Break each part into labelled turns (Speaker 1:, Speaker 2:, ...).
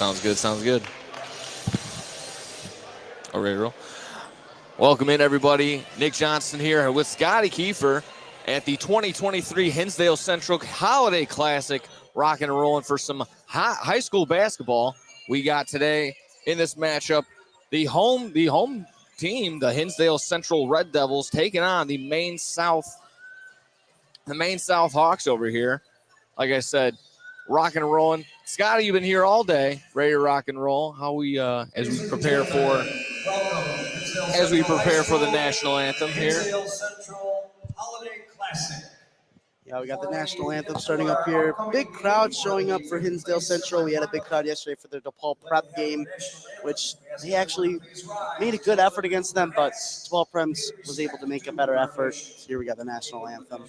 Speaker 1: Sounds good. Sounds good. All right, roll. Welcome in, everybody. Nick Johnson here with Scotty Kiefer at the 2023 Hinsdale Central Holiday Classic, rocking and rolling for some high school basketball. We got today in this matchup the home team, the Hinsdale Central Red Devils, taking on the Maine South Hawks over here. Like I said, rocking and rolling. Scotty, you've been here all day, ready to rock and roll. How we as we prepare for the national anthem here.
Speaker 2: Yeah, we got the national anthem starting up here. Big crowd showing up for Hinsdale Central. We had a big crowd yesterday for their DePaul prep game, which they actually made a good effort against them, but DePaul Prems was able to make a better effort. So here we got the national anthem.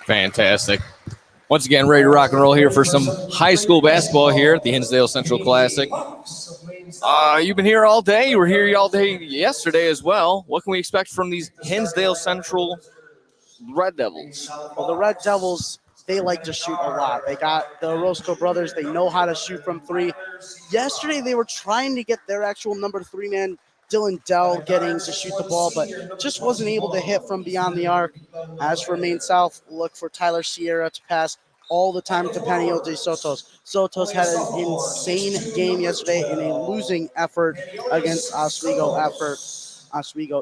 Speaker 1: Fantastic. Once again, ready to rock and roll here for some high school basketball here at the Hinsdale Central Classic. You've been here all day. You were here all day yesterday as well. What can we expect from these Hinsdale Central Red Devils?
Speaker 2: Well, the Red Devils, they like to shoot a lot. They got the Orozco brothers. They know how to shoot from three. Yesterday, they were trying to get their actual number 3 man, Dylan Dell, getting to shoot the ball, but just wasn't able to hit from beyond the arc. As for Maine South, look for Tyler Sierra to pass all the time to Panio de Sotos. Sotos had an insane game yesterday in a losing effort against Oswego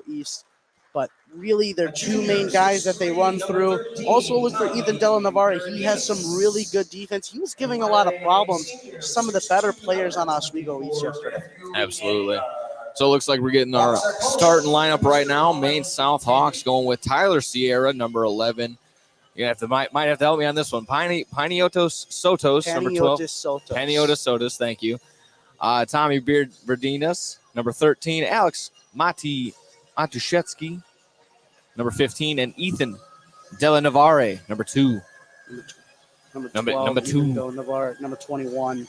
Speaker 2: East. But really, they're 2 main guys that they run through. Also look for Ethan Della Navarre. He has some really good defense. He was giving a lot of problems to some of the better players on Oswego East yesterday.
Speaker 1: Absolutely. So it looks like we're getting our starting lineup right now. Maine South Hawks going with Tyler Sierra, number 11. You might have to help me on this one. Paniotis Sotos, number 12. Paniotis Sotos, thank you. Tommy Verdinas, number 13. Alex Matuszewski, number 15. And Ethan Della Navarre, number 2.
Speaker 2: Number 2. Navarre, number 21.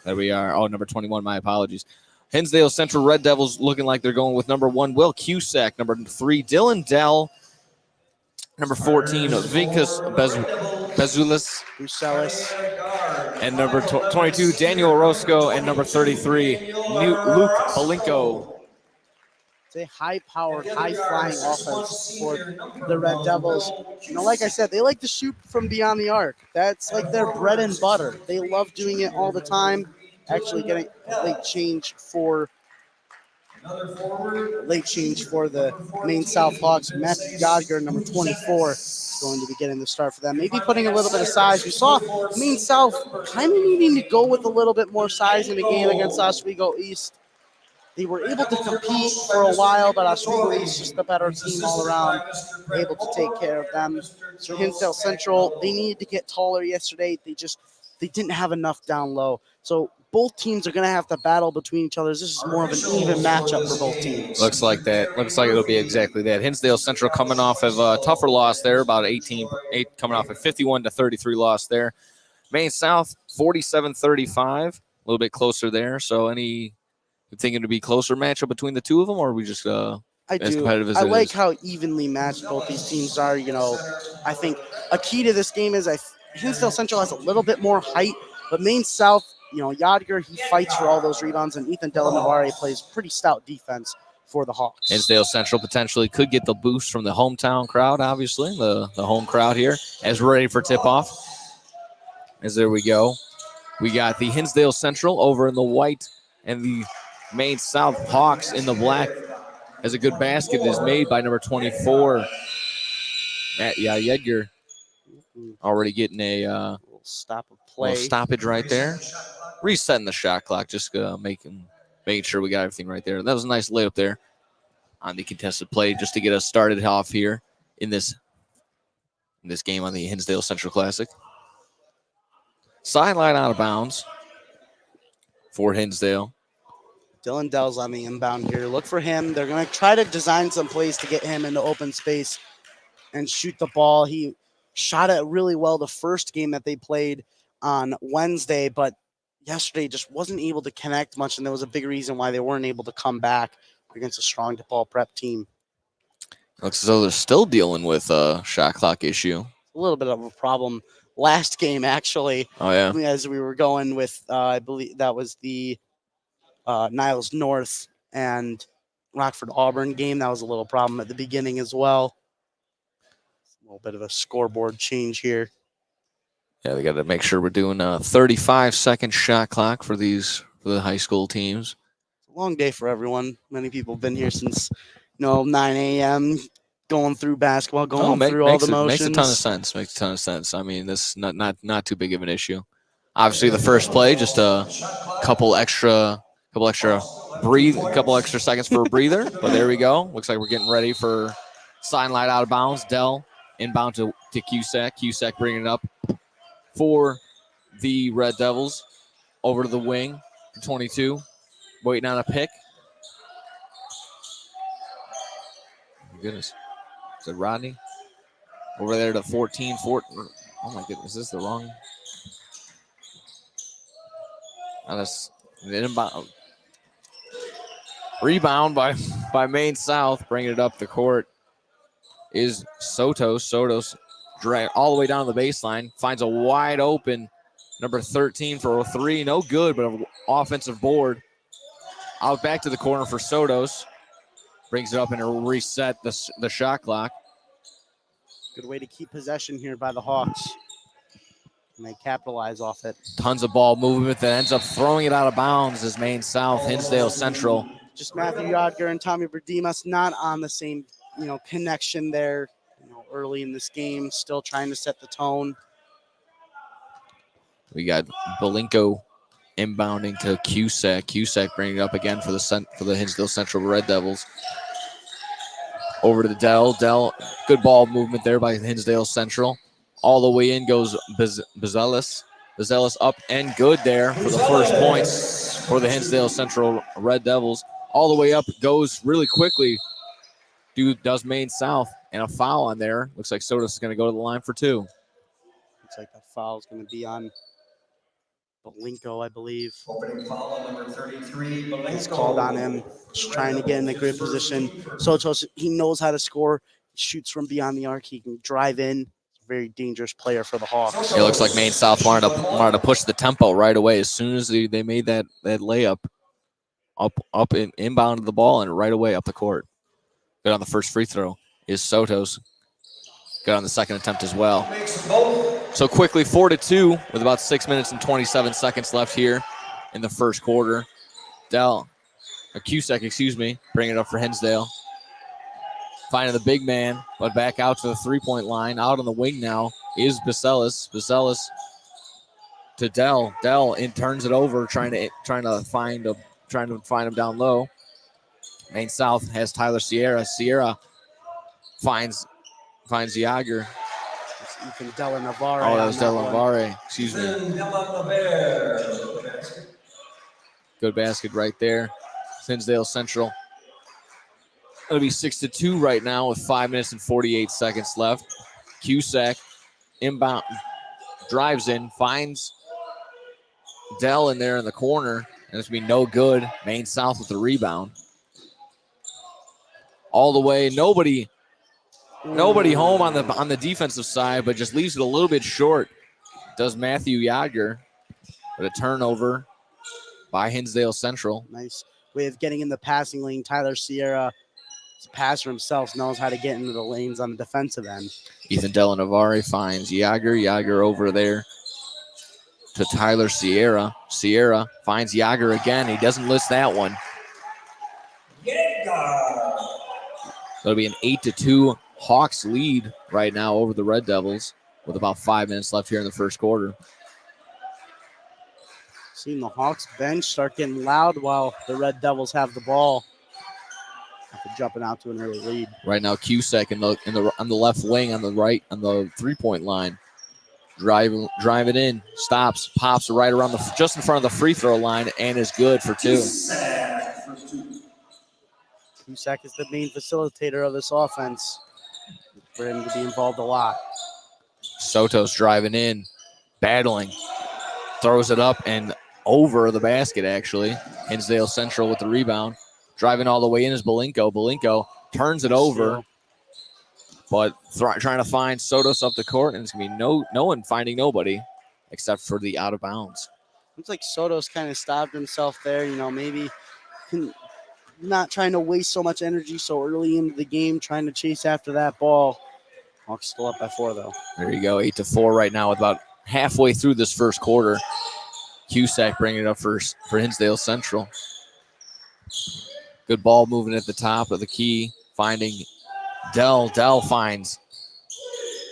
Speaker 1: There we are. Oh, number 21, my apologies. Hinsdale Central Red Devils looking like they're going with number 1, Will Cusack. Number 3, Dylan Dell. Number 14, Vinkas Bezulis. And number 22, Daniel Orozco. And number 33, Luke Palinko.
Speaker 2: It's a high-powered, high-flying offense for the Red Devils. Like I said, they like to shoot from beyond the arc. That's like their bread and butter. They love doing it all the time. Actually getting a late change for the Maine South Hawks. Matthew Godger, number 24, is going to be getting the start for them. Maybe putting a little bit of size. We saw Maine South kind of needing to go with a little bit more size in the game against Oswego East. They were able to compete for a while, but Oswego East is the better team all around, able to take care of them. So Hinsdale Central, they needed to get taller yesterday. They didn't have enough down low. So both teams are going to have to battle between each other. This is more of an even matchup for both teams.
Speaker 1: Looks like that. Looks like it'll be exactly that. Hinsdale Central coming off of a tougher loss there, about 8 coming off a 51-33 loss there. Maine South 47-35, a little bit closer there. So you thinking to be closer matchup between the two of them, or are we just as competitive as
Speaker 2: I
Speaker 1: it
Speaker 2: like
Speaker 1: is?
Speaker 2: how evenly matched both these teams are. I think a key to this game is Hinsdale Central has a little bit more height, but Maine South Yadger, he fights for all those rebounds, and Ethan Della Navarre plays pretty stout defense for the Hawks.
Speaker 1: Hinsdale Central potentially could get the boost from the hometown crowd, obviously, the home crowd here, as we're ready for tip-off. As there we go. We got the Hinsdale Central over in the white and the Maine South Hawks in the black, as a good basket is made by number 24, Matt Yedger. Already getting a
Speaker 2: little stop of play.
Speaker 1: Little stoppage right there. Resetting the shot clock, just making sure we got everything right there. That was a nice layup there on the contested play, just to get us started off here in this game on the Hinsdale Central Classic. Sideline out of bounds for Hinsdale.
Speaker 2: Dylan Dell's on the inbound here. Look for him. They're going to try to design some plays to get him into open space and shoot the ball. He shot it really well the first game that they played on Wednesday, but yesterday just wasn't able to connect much, and there was a big reason why they weren't able to come back against a strong DePaul prep team.
Speaker 1: Looks as though they're still dealing with a shot clock issue.
Speaker 2: A little bit of a problem last game, actually.
Speaker 1: Oh, yeah.
Speaker 2: As we were going with, I believe that was the Niles North and Rockford Auburn game. That was a little problem at the beginning as well. A little bit of a scoreboard change here.
Speaker 1: Yeah, they got to make sure we're doing a 35-second shot clock for the high school teams.
Speaker 2: It's a long day for everyone. Many people have been here since 9 a.m. going through basketball, through all the motions.
Speaker 1: Makes a ton of sense. Makes a ton of sense. I mean, this is not too big of an issue. Obviously, the first play, just a couple extra seconds for a breather. But there we go. Looks like we're getting ready for sideline out of bounds. Dell inbound to Cusack. Cusack bringing it up for the Red Devils. Over to the wing, 22, waiting on a pick. Oh my goodness. Is it Rodney? Over there to 14. Oh my goodness, is this the wrong? Rebound by Maine South, bringing it up the court is Sotos. Sotos drag all the way down to the baseline, finds a wide open number 13 for a three. No good, but an offensive board. Out back to the corner for Sotos. Brings it up and reset the shot clock.
Speaker 2: Good way to keep possession here by the Hawks. And they capitalize off it.
Speaker 1: Tons of ball movement that ends up throwing it out of bounds as Maine South, Hinsdale Central.
Speaker 2: Just Matthew Yadger and Tommy Berdimas not on the same, connection there. Early in this game, still trying to set the tone.
Speaker 1: We got Belinko inbounding to Cusack. Cusack bringing it up again for the Hinsdale Central Red Devils. Over to Dell. Dell, good ball movement there by Hinsdale Central. All the way in goes Bezelis. Bezelis up and good there for the first points for the Hinsdale Central Red Devils. All the way up goes really quickly. Does Maine South, and a foul on there. Looks like Sotos is going to go to the line for two.
Speaker 2: Looks like the foul is going to be on Belinko, I believe.
Speaker 3: Opening foul number 33. Belinko.
Speaker 2: He's called on him, just trying to get in the great position. Sotos, he knows how to score. He shoots from beyond the arc. He can drive in. He's a very dangerous player for the Hawks.
Speaker 1: It looks like Maine South wanted to push the tempo right away as soon as they made that layup. Up and inbounded the ball and right away up the court. Good on the first free throw is Sotos. Good on the second attempt as well. So quickly, 4-2 with about 6 minutes and 27 seconds left here in the first quarter. Cusack, bringing it up for Hinsdale. Finding the big man, but back out to the three-point line. Out on the wing now is Bezelis. Bezelis to Dell. Dell turns it over, trying to find him down low. Maine South has Tyler Sierra. Sierra finds Yager.
Speaker 2: It's Ethan Della Navarre.
Speaker 1: Oh, that was Della Navarre. Excuse me. Good basket right there. Hinsdale Central. It'll be 6-2 right now with 5 minutes and 48 seconds left. Cusack inbound, drives in, finds Dell in there in the corner, and it's going to be no good. Maine South with the rebound. All the way, nobody home on the defensive side, but just leaves it a little bit short. Does Matthew Yager, but a turnover by Hinsdale Central.
Speaker 2: Nice way of getting in the passing lane. Tyler Sierra, as a passer himself, knows how to get into the lanes on the defensive end.
Speaker 1: Ethan Della Navarre finds Yager. Yager over there to Tyler Sierra. Sierra finds Yager again. He doesn't list that one. It'll be an 8-2 Hawks lead right now over the Red Devils with about 5 minutes left here in the first quarter.
Speaker 2: Seeing the Hawks bench start getting loud while the Red Devils have the ball. After jumping out to an early lead.
Speaker 1: Right now, Cusack on the left wing, on the right, on the 3-point line. Driving in, stops, pops right around just in front of the free throw line, and is good for 2.
Speaker 2: Cusack is the main facilitator of this offense. For him to be involved a lot.
Speaker 1: Soto's driving in, battling, throws it up and over the basket, actually. Hinsdale Central with the rebound. Driving all the way in is Belinko. Belinko turns it over, but trying to find Sotos up the court, and it's going to be no one finding nobody except for the out of bounds.
Speaker 2: Looks like Sotos kind of stopped himself there. Maybe not trying to waste so much energy so early into the game, trying to chase after that ball. Hawks still up by 4, though.
Speaker 1: There you go, 8-4 right now with about halfway through this first quarter. Cusack bringing it up for Hinsdale Central. Good ball moving at the top of the key, finding Dell. Dell finds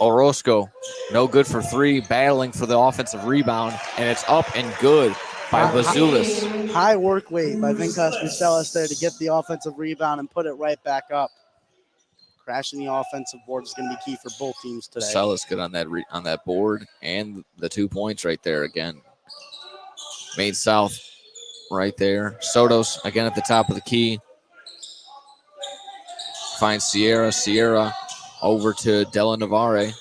Speaker 1: Orozco. No good for 3, battling for the offensive rebound, and it's up and good by Bazulis.
Speaker 2: High work rate by Vincas Bucelis there to get the offensive rebound and put it right back up. Crashing the offensive board is going to be key for both teams today.
Speaker 1: Bucelis good on that board, and the 2 points right there again. Maine South right there. Sotos again at the top of the key. Finds Sierra. Sierra over to Della Navarre.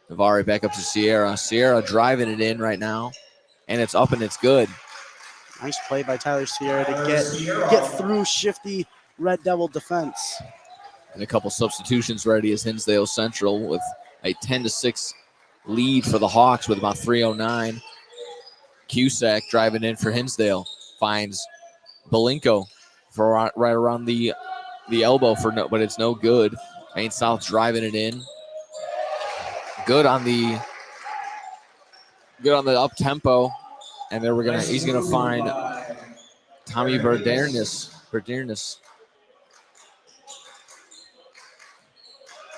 Speaker 1: Navarre back up to Sierra. Sierra driving it in right now, and it's up and it's good.
Speaker 2: Nice play by Tyler Sierra to get through shifty Red Devil defense.
Speaker 1: And a couple substitutions ready as Hinsdale Central with a 10-6 lead for the Hawks with about 3:09. Cusack driving in for Hinsdale. Finds Belinko for right around the elbow but it's no good. Maine South driving it in. Good on the up tempo, and then he's gonna find Tommy Berdernis.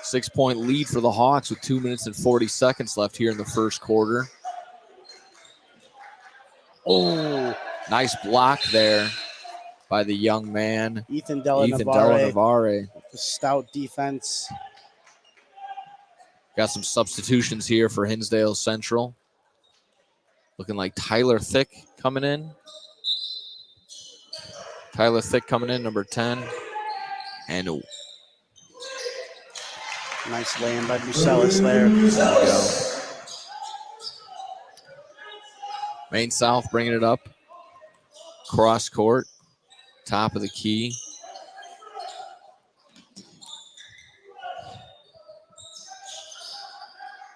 Speaker 1: 6-point lead for the Hawks with 2 minutes and 40 seconds left here in the first quarter. Oh, nice block there by the young man,
Speaker 2: Ethan Della Navarre. The stout defense.
Speaker 1: Got some substitutions here for Hinsdale Central. Looking like Tyler Thick coming in. Tyler Thick coming in, number 10. And
Speaker 2: nice lay-in by Bucelis there.
Speaker 1: There we go. Maine South bringing it up. Cross court. Top of the key.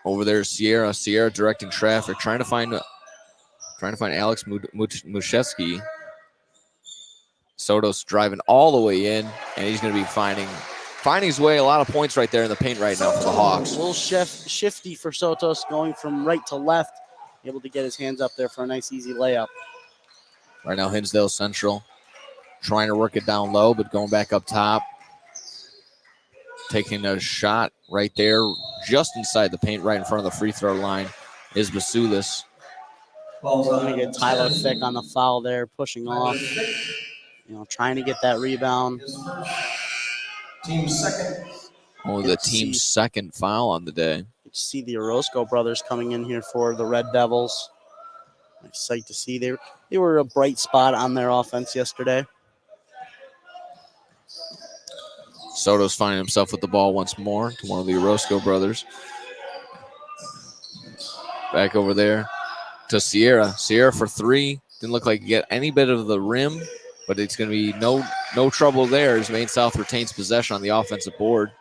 Speaker 1: Over there, Sierra. Sierra directing traffic, trying to find Alex Muszewski. Sotos driving all the way in, and he's going to be finding his way a lot of points right there in the paint right now for the Hawks.
Speaker 2: A little shifty for Sotos, going from right to left, able to get his hands up there for a nice easy layup.
Speaker 1: Right now, Hinsdale Central trying to work it down low, but going back up top. Taking a shot right there, just inside the paint, right in front of the free throw line, is Basulis.
Speaker 2: Going to get Tyler Thick on the foul there, pushing off. Trying to get that rebound.
Speaker 3: Team second.
Speaker 1: Only the team's second foul on the day.
Speaker 2: You see the Orozco brothers coming in here for the Red Devils. Nice sight to see. They were a bright spot on their offense yesterday.
Speaker 1: Soto's finding himself with the ball once more to one of the Orozco brothers. Back over there to Sierra. Sierra for 3. Didn't look like he get any bit of the rim, but it's going to be no trouble there as Maine South retains possession on the offensive board.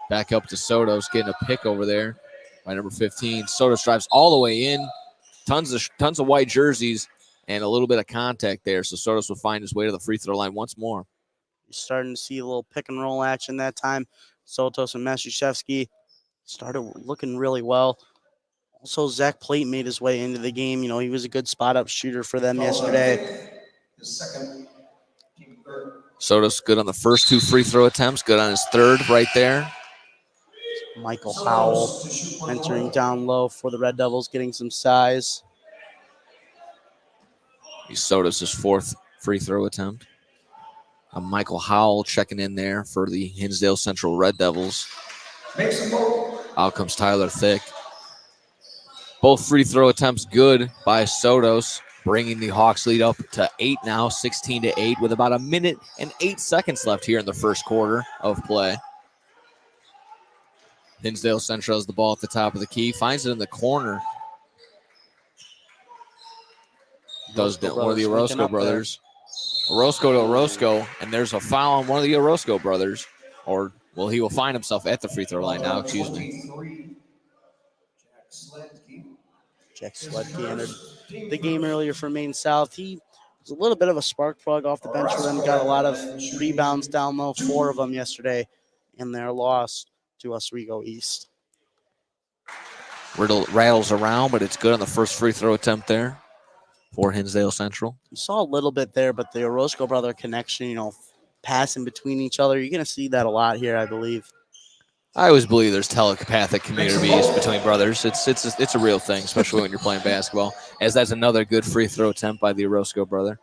Speaker 1: Back up to Sotos, getting a pick over there by number 15. Sotos drives all the way in. Tons of white jerseys, and a little bit of contact there. So Sotos will find his way to the free throw line once more.
Speaker 2: You're starting to see a little pick and roll action that time. Sotos and Matuszewski started looking really well. Also, Zach Plate made his way into the game. You know, he was a good spot-up shooter for them yesterday.
Speaker 3: His second, team third.
Speaker 1: Sotos good on the first 2 free throw attempts, good on his third right there.
Speaker 2: Michael Howell entering down low for the Red Devils, getting some size.
Speaker 1: He's Sotos' 4th free throw attempt. Michael Howell checking in there for the Hinsdale Central Red Devils. Out comes Tyler Thick. Both free throw attempts good by Sotos, bringing the Hawks lead up to 8 now, 16-8, with about 1 minute and 8 seconds left here in the first quarter of play. Hinsdale Central has the ball at the top of the key, finds it in the corner. Does one of the Orozco brothers. Orozco to Orozco, and there's a foul on one of the Orozco brothers. Or, well, he will find himself at the free throw line now, excuse me.
Speaker 2: Jack Sledke entered the game earlier for Maine South. He was a little bit of a spark plug off the bench for them. Got a lot of rebounds down low, 4 of them yesterday in their loss to Oswego East.
Speaker 1: Riddle rattles around, but it's good on the first free throw attempt there for Hinsdale Central.
Speaker 2: You saw a little bit there, but the Orozco brother connection, you know, passing between each other, you're going to see that a lot here, I believe.
Speaker 1: I always believe there's telepathic communities between brothers. It's a real thing, especially when you're playing basketball. As that's another good free throw attempt by the Orozco brother.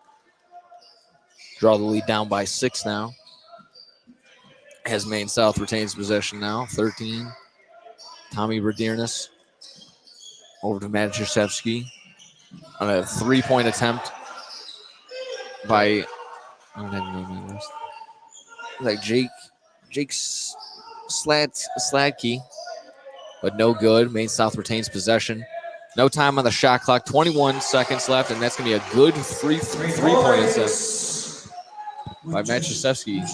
Speaker 1: Draw the lead down by 6 now. As Maine South retains possession now, 13. Tommy Berdernis over to Matuszewski on a 3-point attempt by Jake Sladkey, but no good. Maine South retains possession. No time on the shot clock. 21 seconds left, and that's going to be a good three-point attempt by Matuszewski.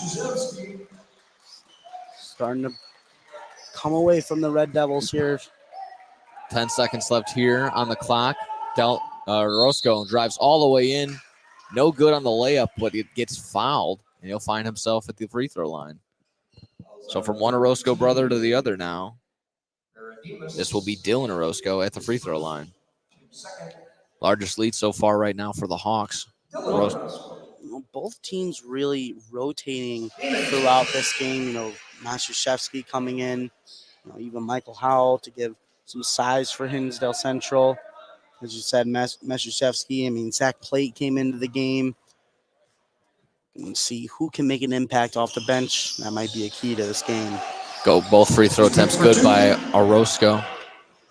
Speaker 2: Starting to come away from the Red Devils here.
Speaker 1: 10 seconds left here on the clock. Orozco drives all the way in. No good on the layup, but it gets fouled, and he'll find himself at the free throw line. So from one Orozco brother to the other now, this will be Dylan Orozco at the free throw line. Largest lead so far right now for the Hawks.
Speaker 2: Both teams really rotating throughout this game. You know, Matuszewski coming in, you know, even Michael Howell to give some size for Hinsdale Central. As you said, Matuszewski, I mean, Zach Plate came into the game. And see who can make an impact off the bench. That might be a key to this game.
Speaker 1: Both free throw attempts good by Orozco.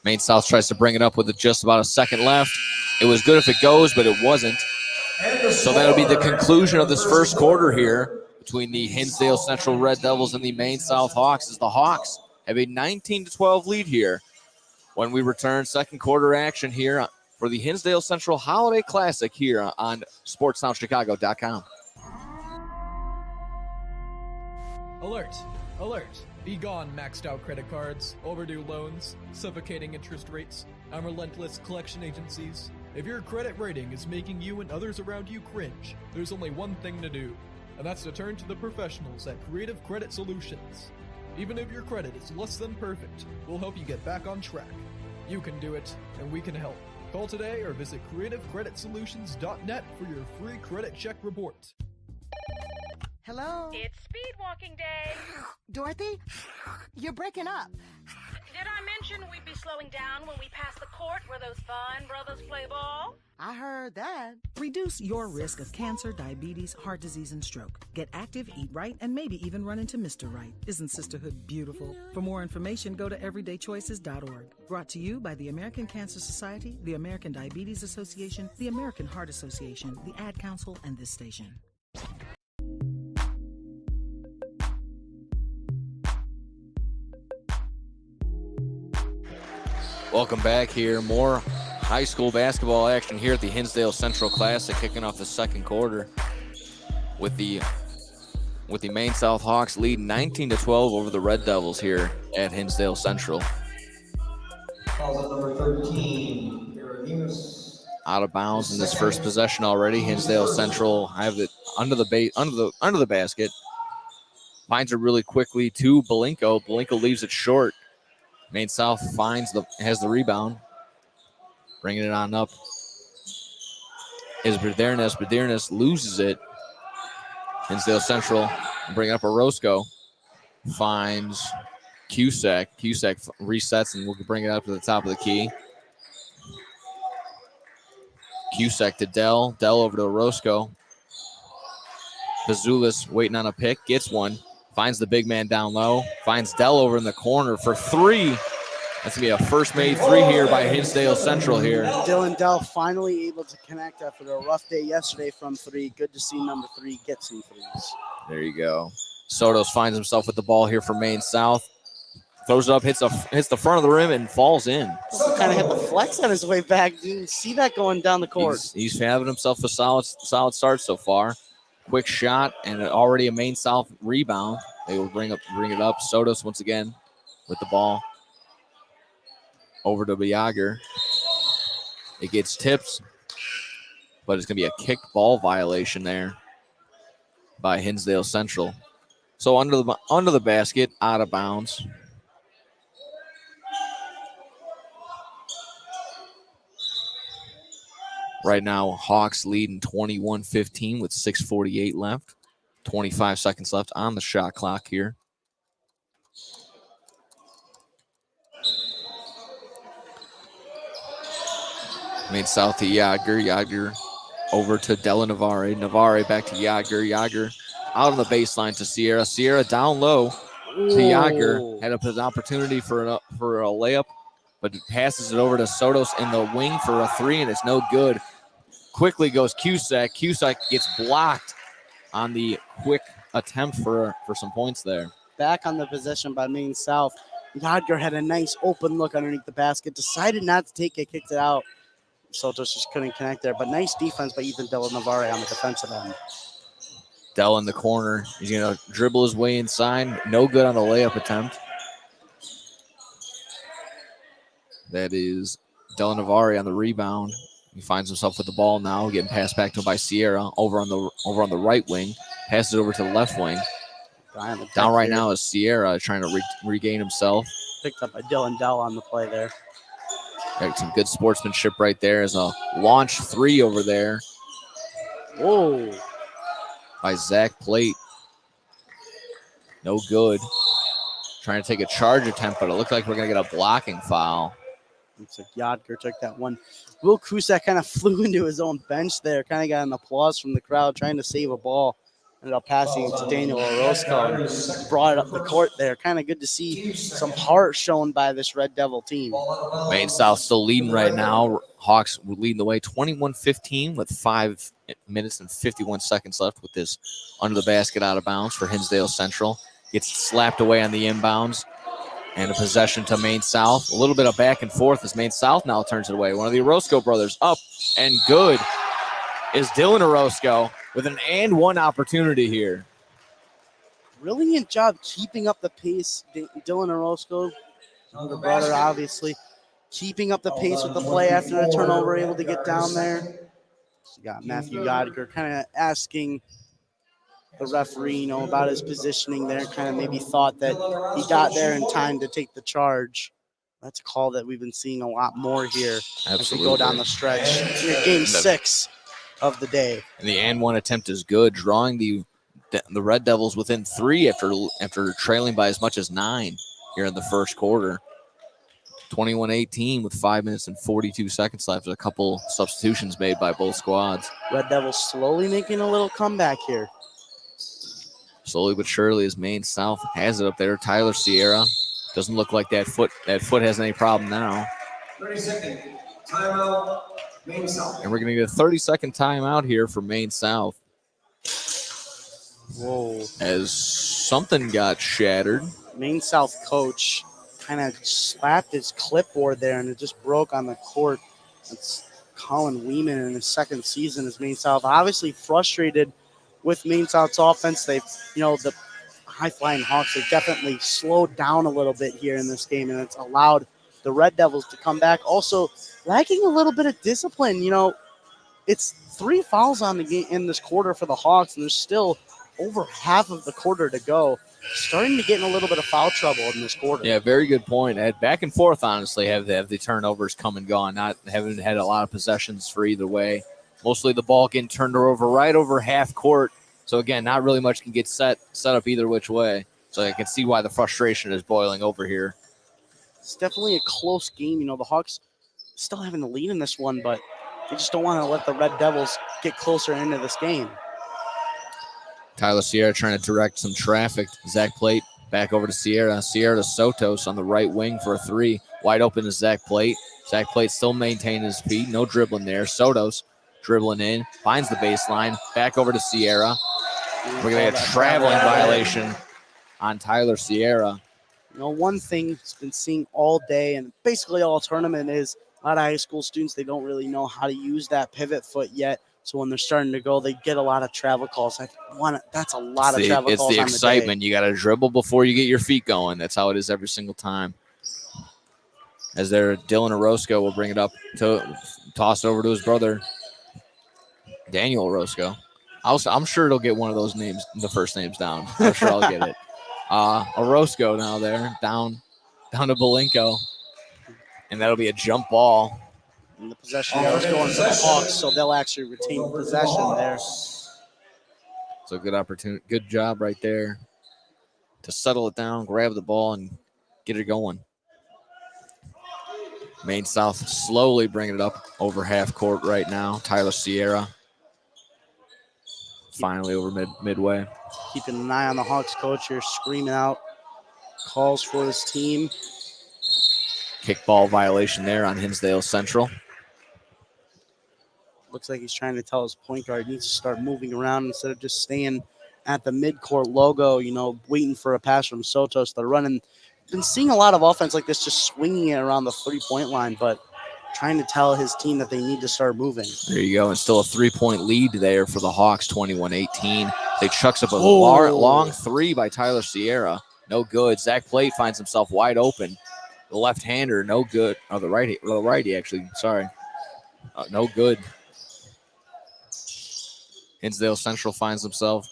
Speaker 1: Maine South tries to bring it up with just about a second left. It was good if it goes, but it wasn't. So that'll be the conclusion of this first quarter here between the Hinsdale Central Red Devils and the Maine South Hawks, as the Hawks have a 19-12 lead here. When we return, second quarter action here for the Hinsdale Central Holiday Classic here on SportsNowChicago.com.
Speaker 4: Alert! Alert! Be gone, maxed out credit cards, overdue loans, suffocating interest rates, and relentless collection agencies. If your credit rating is making you and others around you cringe, there's only one thing to do, and that's to turn to the professionals at Creative Credit Solutions. Even if your credit is less than perfect, we'll help you get back on track. You can do it, and we can help. Call today or visit creativecreditsolutions.net for your free credit check report.
Speaker 5: Hello?
Speaker 6: It's speed walking day.
Speaker 5: Dorothy? You're breaking up.
Speaker 6: Did I mention we'd be slowing down when we pass the court where those fine brothers play ball?
Speaker 5: I heard that.
Speaker 7: Reduce your risk of cancer, diabetes, heart disease, and stroke. Get active, eat right, and maybe even run into Mr. Right. Isn't sisterhood beautiful? For more information, go to everydaychoices.org. Brought to you by the American Cancer Society, the American Diabetes Association, the American Heart Association, the Ad Council, and this station.
Speaker 1: Welcome back here. More high school basketball action here at the Hinsdale Central Classic, kicking off the second quarter with the Maine South Hawks lead 19-12 over the Red Devils here at Hinsdale Central.
Speaker 3: Calls up number 13, Berenice.
Speaker 1: out of bounds in this first possession already. Hinsdale Central have it under the basket. Finds it really quickly to Belinko. Belinko leaves it short. Maine South has the rebound. Bringing it on up is Berdernes. Berdernes loses it. Hinsdale Central bring up Orozco. Finds Cusack. Cusack resets and we'll bring it up to the top of the key. Cusack to Dell. Dell over to Orozco. Bazulis waiting on a pick. Gets one. Finds the big man down low. Finds Dell over in the corner for three. That's going to be a first made three here by Hinsdale Central here.
Speaker 2: Dylan Dell finally able to connect after a rough day yesterday from three. Good to see number 3 get some threes.
Speaker 1: There you go. Sotos finds himself with the ball here for Maine South. Throws it up, hits the front of the rim, and falls in.
Speaker 2: Kind of hit the flex on his way back. Didn't see that going down the court.
Speaker 1: He's having himself a solid start so far. Quick shot and already a Maine South rebound. They will bring it up. Sotos once again with the ball. Over to Biager. It gets tipped, but it's going to be a kicked ball violation there by Hinsdale Central. So under the basket, out of bounds. Right now, Hawks leading 21-15 with 6:48 left. 25 seconds left on the shot clock here. Maine South to Yager. Yager over to Della Navarre. Navarre back to Yager. Yager out on the baseline to Sierra. Sierra down low to Yager. Had an opportunity for a layup, but passes it over to Sotos in the wing for a three, and it's no good. Quickly goes Cusack. Cusack gets blocked on the quick attempt for some points there.
Speaker 2: Back on the possession by Maine South. Yager had a nice open look underneath the basket. Decided not to take it, kicked it out. Sotos just couldn't connect there, but nice defense by Ethan Della Navarre on the defensive end.
Speaker 1: Dell in the corner. He's going to dribble his way inside. No good on the layup attempt. That is Della Navarre on the rebound. He finds himself with the ball now, getting passed back to him by Sierra over on the right wing. Passes it over to the left wing. Down right now is Sierra trying to regain himself.
Speaker 2: Picked up by Dylan Dell on the play there.
Speaker 1: Got some good sportsmanship right there. As a launch three over there.
Speaker 2: Whoa. By
Speaker 1: Zach Plate. No good. Trying to take a charge attempt, but it looked like we're going to get a blocking foul.
Speaker 2: Looks like Yadker took that one. Will Cusack kind of flew into his own bench there. Kind of got an applause from the crowd trying to save a ball. Ended up passing it to Daniel Orozco and brought it up the court there. Kind of good to see some heart shown by this Red Devil team.
Speaker 1: Maine South still leading right now. Hawks leading the way 21-15 with 5 minutes and 51 seconds left with this under the basket out of bounds for Hinsdale Central. Gets slapped away on the inbounds. And a possession to Maine South. A little bit of back and forth as Maine South now turns it away. One of the Orozco brothers up and good is Dylan Orozco with an and one opportunity here.
Speaker 2: Brilliant job keeping up the pace. Dylan Orozco, younger brother, obviously, keeping up the pace with the play after the turnover, able to get down there. So you got Matthew Yadker kind of asking the referee, about his positioning there, kind of maybe thought that he got there in time to take the charge. That's a call that we've been seeing a lot more here.
Speaker 1: Absolutely.
Speaker 2: As we go down the stretch. It's game 6 of the day.
Speaker 1: And the and one attempt is good, drawing the Red Devils within 3 after trailing by as much as 9 here in the first quarter. 21-18 with 5 minutes and 42 seconds left. A couple substitutions made by both squads.
Speaker 2: Red Devils slowly making a little comeback here.
Speaker 1: Slowly but surely as Maine South has it up there. Tyler Sierra doesn't look like that foot has any problem now.
Speaker 3: 30-second timeout, Maine South.
Speaker 1: And we're going to get a 30-second timeout here for Maine South.
Speaker 2: Whoa.
Speaker 1: As something got shattered.
Speaker 2: Maine South coach kind of slapped his clipboard there, and it just broke on the court. It's Colin Weeman in his second season as Maine South. Obviously frustrated with Maine South's offense. They've, the high-flying Hawks have definitely slowed down a little bit here in this game, and it's allowed the Red Devils to come back. Also, lacking a little bit of discipline. It's 3 fouls on the game in this quarter for the Hawks, and there's still over half of the quarter to go. Starting to get in a little bit of foul trouble in this quarter.
Speaker 1: Yeah, very good point. Back and forth, honestly, have the turnovers come and gone. Haven't had a lot of possessions for either way. Mostly the ball getting turned over right over half court. So, again, not really much can get set up either which way. So I can see why the frustration is boiling over here.
Speaker 2: It's definitely a close game. The Hawks still having the lead in this one, but they just don't want to let the Red Devils get closer into this game.
Speaker 1: Tyler Sierra trying to direct some traffic. Zach Plate back over to Sierra. Sierra to Sotos on the right wing for a 3. Wide open is Zach Plate. Zach Plate still maintaining his feet. No dribbling there. Sotos dribbling in. Finds the baseline. Back over to Sierra. We're going to get a traveling violation on Tyler Sierra.
Speaker 2: One thing it's been seeing all day and basically all tournament is a lot of high school students, they don't really know how to use that pivot foot yet. So when they're starting to go, they get a lot of travel calls. That's a lot of travel calls.
Speaker 1: It's the excitement. You got to dribble before you get your feet going. That's how it is every single time. As there, Dylan Orozco will bring it up to toss it over to his brother, Daniel Orozco. I'm sure it'll get one of those names, the first names down. I'm sure I'll get it. Orozco now there, down to Belenko. And that'll be a jump ball.
Speaker 2: And the possession is going to the Hawks, so they'll actually retain possession there.
Speaker 1: So good opportunity, good job right there to settle it down, grab the ball, and get it going. Maine South slowly bringing it up over half court right now. Tyler Sierra finally over midway.
Speaker 2: Keeping an eye on the Hawks coach here, screaming out calls for his team.
Speaker 1: Kickball violation there on Hinsdale Central.
Speaker 2: Looks like he's trying to tell his point guard he needs to start moving around instead of just staying at the midcourt logo, waiting for a pass from Sotos. They're running. Been seeing a lot of offense like this, just swinging it around the 3-point line, but trying to tell his team that they need to start moving.
Speaker 1: There you go. And still a 3-point lead there for the Hawks, 21-18. They chucks up a long 3 by Tyler Sierra. No good. Zach Plate finds himself wide open. The left-hander, no good. Oh, the righty, actually. Sorry. No good. Hinsdale Central finds himself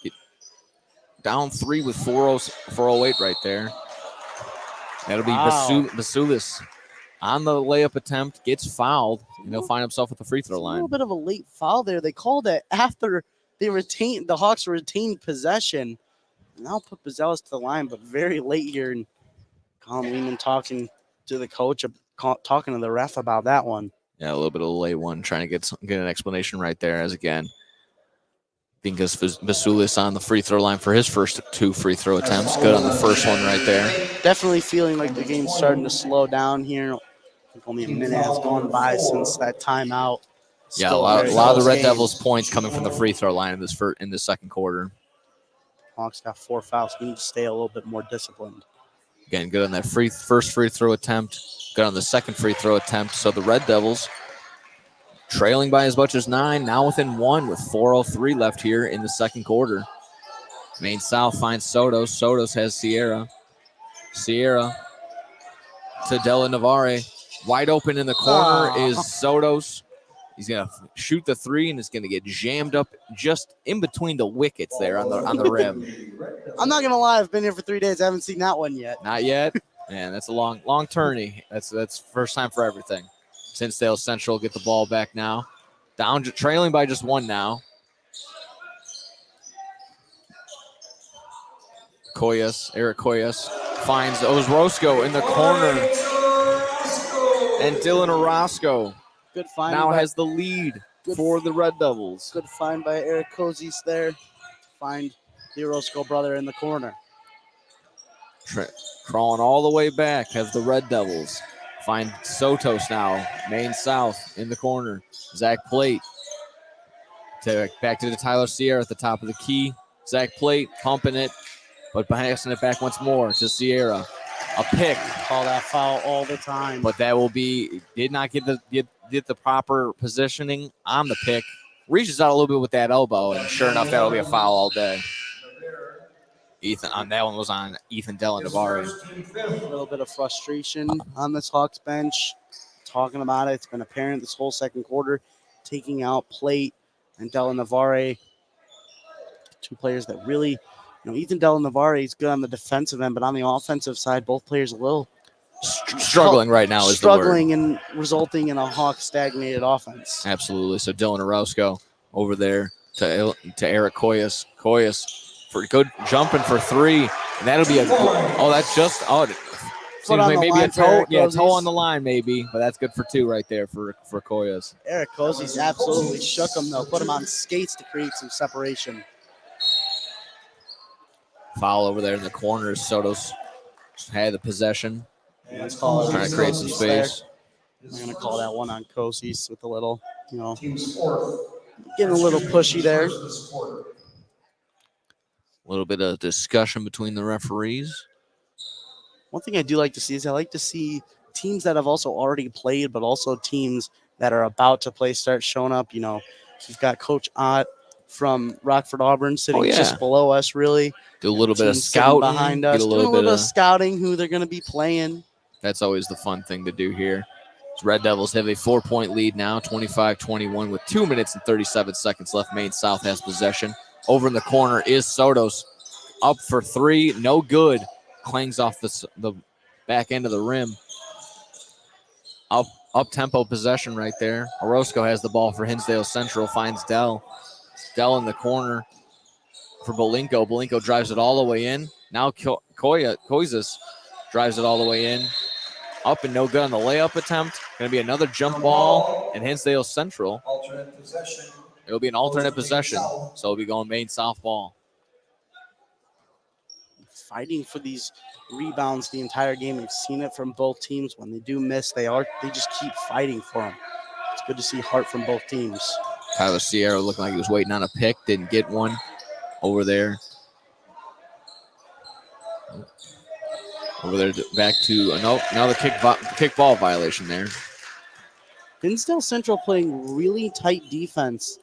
Speaker 1: down 3 with 4:08 right there. That'll be Basulis on the layup attempt, gets fouled, and he'll find himself at the free throw line.
Speaker 2: A little bit of a late foul there. They called it after the Hawks retained possession. Now put Bazelis to the line, but very late here. And Colin Lehman talking to the coach, talking to the ref about that one.
Speaker 1: Yeah, a little bit of a late one, trying to get an explanation right there. As again, Binkas Basulis on the free throw line for his first 2 free throw attempts. Good on the first one right there.
Speaker 2: Definitely feeling like the game's starting to slow down here. I think only a minute has gone by since that timeout.
Speaker 1: Yeah, a lot of the Red Devils' points coming from the free throw line in this second quarter.
Speaker 2: Hawks got 4 fouls. We need to stay a little bit more disciplined.
Speaker 1: Again, good on that first free throw attempt. Good on the second free throw attempt. So the Red Devils trailing by as much as 9, now within 1 with 4:03 left here in the second quarter. Maine South finds Sotos. Sotos has Sierra. Sierra to Della Navarre. Wide open in the corner is Sotos. He's going to shoot the 3, and it's going to get jammed up just in between the wickets there on the rim.
Speaker 2: I'm not going to lie. I've been here for 3 days. I haven't seen that one yet.
Speaker 1: Not yet? Man, that's a long tourney. That's first time for everything. Hinsdale Central get the ball back now. Trailing by just 1 now. Eric Coyas finds Orozco in the corner. And Dylan Orozco
Speaker 2: good find
Speaker 1: now has the lead for the Red Devils.
Speaker 2: Good find by Eric Cozies there to find the Orozco brother in the corner.
Speaker 1: Crawling all the way back has the Red Devils. Find Sotos now, Maine South in the corner. Zach Plate back to the Tyler Sierra at the top of the key. Zach Plate pumping it, but passing it back once more to Sierra. A pick.
Speaker 2: Call that foul all the time.
Speaker 1: But that will be, did not get the proper positioning on the pick. Reaches out a little bit with that elbow, and sure enough, that'll be a foul all day. Ethan on that one was on Ethan Dell and Navarre.
Speaker 2: A little bit of frustration on this Hawks bench. Talking about it. It's been apparent this whole second quarter. Taking out Plate and Della Navarre. Two players that really, Ethan Della Navarre is good on the defensive end, but on the offensive side, both players a little
Speaker 1: Struggling right now is
Speaker 2: struggling
Speaker 1: the word.
Speaker 2: and resulting in a Hawks stagnated offense.
Speaker 1: Absolutely. So Dylan Orozco over there to Eric Coyas. Coyas for good jumping for three, and that'll be
Speaker 2: Foot on the
Speaker 1: maybe
Speaker 2: line
Speaker 1: a
Speaker 2: for
Speaker 1: toe,
Speaker 2: Eric
Speaker 1: toe
Speaker 2: Cozies.
Speaker 1: on the line maybe, but that's good for two right there for Coyas.
Speaker 2: Eric Cozies absolutely shook him, though. Put him on skates to create some separation.
Speaker 1: Foul over there in the corners. Soto's had the possession,
Speaker 2: Let's call it
Speaker 1: trying to create some
Speaker 2: Cozies there.
Speaker 1: space.
Speaker 2: I'm going to call that one on Cozies with a little,
Speaker 3: Team sport.
Speaker 2: getting a little pushy there.
Speaker 1: A little bit of discussion between the referees.
Speaker 2: One thing I do like to see is I like to see teams that have also already played, but also teams that are about to play start showing up. We've got Coach Ott from Rockford Auburn sitting just below us, really.
Speaker 1: Do a little bit of
Speaker 2: Teams sitting
Speaker 1: scouting.
Speaker 2: behind us,
Speaker 1: Get a
Speaker 2: doing
Speaker 1: little
Speaker 2: a little
Speaker 1: bit
Speaker 2: of scouting who they're going to be playing.
Speaker 1: That's always the fun thing to do here. Red Devils have a 4-point lead now, 25-21 with 2 minutes and 37 seconds left. Maine South has possession. Over in the corner is Sotos. Up for three, no good. Clangs off the back end of the rim. Up-tempo possession right there. Orozco has the ball for Hinsdale Central, finds Dell. Dell in the corner for Bolinko. Bolinko drives it all the way in. Now Koizis drives it all the way in. Up and no good on the layup attempt. Going to be another jump ball, and Hinsdale Central.
Speaker 3: Alternate possession.
Speaker 1: It'll be an alternate possession, so it'll be going Maine South ball.
Speaker 2: Fighting for these rebounds the entire game. We've seen it from both teams. When they do miss, they just keep fighting for them. It's good to see heart from both teams.
Speaker 1: Tyler Sierra looking like he was waiting on a pick, didn't get one over there. Over there, back to another kickball violation there.
Speaker 2: Hinsdale Central playing really tight defense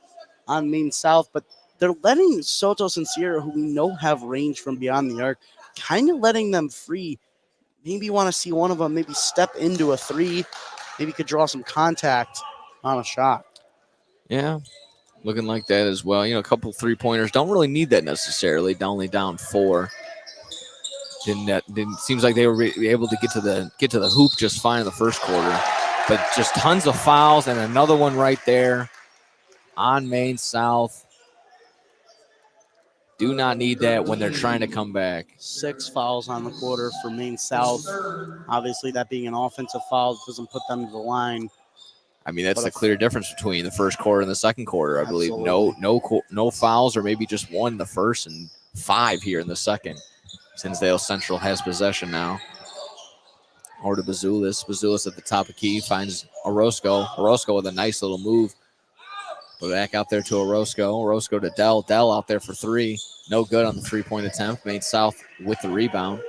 Speaker 2: on Maine South, but they're letting Sotos and Sierra, who we know have range from beyond the arc, kind of letting them free. Maybe you want to see one of them maybe step into a three. Maybe could draw some contact on a shot.
Speaker 1: Yeah, looking like that as well. A couple three-pointers. Don't really need that necessarily. Only down 4. Didn't seems like they were able to get to the hoop just fine in the first quarter, but just tons of fouls and another one right there on Maine South. Do not need that when they're trying to come back.
Speaker 2: 6 fouls on the quarter for Maine South. Obviously, that being an offensive foul doesn't put them to the line.
Speaker 1: I mean, that's the clear difference between the first quarter and the second quarter, I believe.
Speaker 2: Absolutely.
Speaker 1: No fouls, or maybe just 1 in the first and 5 here in the second. Hinsdale Central has possession now. Over to Bazulis. Bazulis at the top of key finds Orozco. Orozco with a nice little move. But back out there to Orozco. Orozco to Dell. Dell out there for 3. No good on the 3-point attempt. Maine South with the rebound.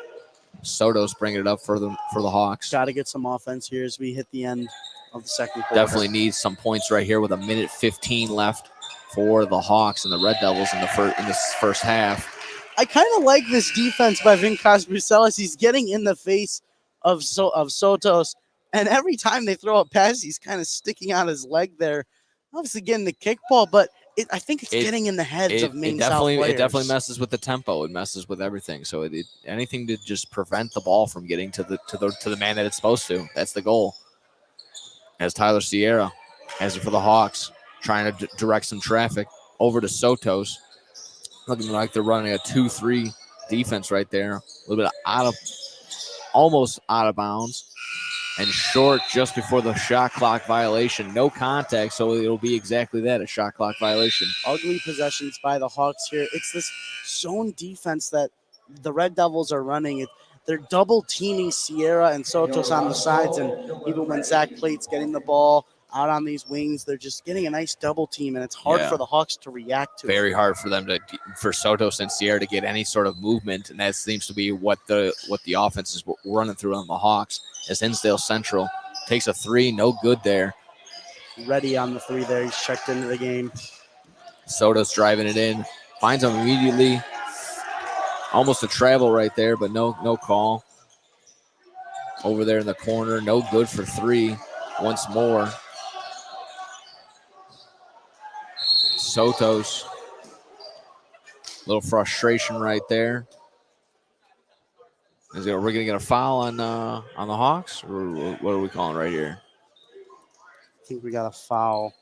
Speaker 1: Sotos bringing it up for the Hawks.
Speaker 2: Got to get some offense here as we hit the end of the second quarter.
Speaker 1: Definitely needs some points right here with 1:15 left for the Hawks and the Red Devils in this first half.
Speaker 2: I kind of like this defense by Vincas Bruselas. He's getting in the face of Sotos, and every time they throw a pass, he's kind of sticking out his leg there. Obviously getting the kickball, but I think it's getting in the heads of Maine South players.
Speaker 1: It definitely messes with the tempo. It messes with everything. So anything to just prevent the ball from getting to the man that it's supposed to. That's the goal. As Tyler Sierra has it for the Hawks, trying to direct some traffic over to Sotos. Looking like they're running a 2-3 defense right there. A little bit almost out of bounds. And short just before the shot clock violation. No contact, so it'll be exactly that, a shot clock violation.
Speaker 2: Ugly possessions by the Hawks here. It's this zone defense that the Red Devils are running. They're double teaming Sierra and Sotos on the sides, and even when Zach Plate's getting the ball out on these wings, they're just getting a nice double team, and it's hard for the Hawks to react to.
Speaker 1: Very hard for them for Sotos and Sierra to get any sort of movement, and that seems to be what the offense is running through on the Hawks. As Hinsdale Central takes a 3, no good there.
Speaker 2: Ready on the 3 there. He's checked into the game.
Speaker 1: Sotos driving it in, finds him immediately. Almost a travel right there, but no call. Over there in the corner, no good for 3 once more. Soto's. Little frustration right there. Are we going to get a foul on the Hawks? Or what are we calling right here?
Speaker 2: I think we got a foul.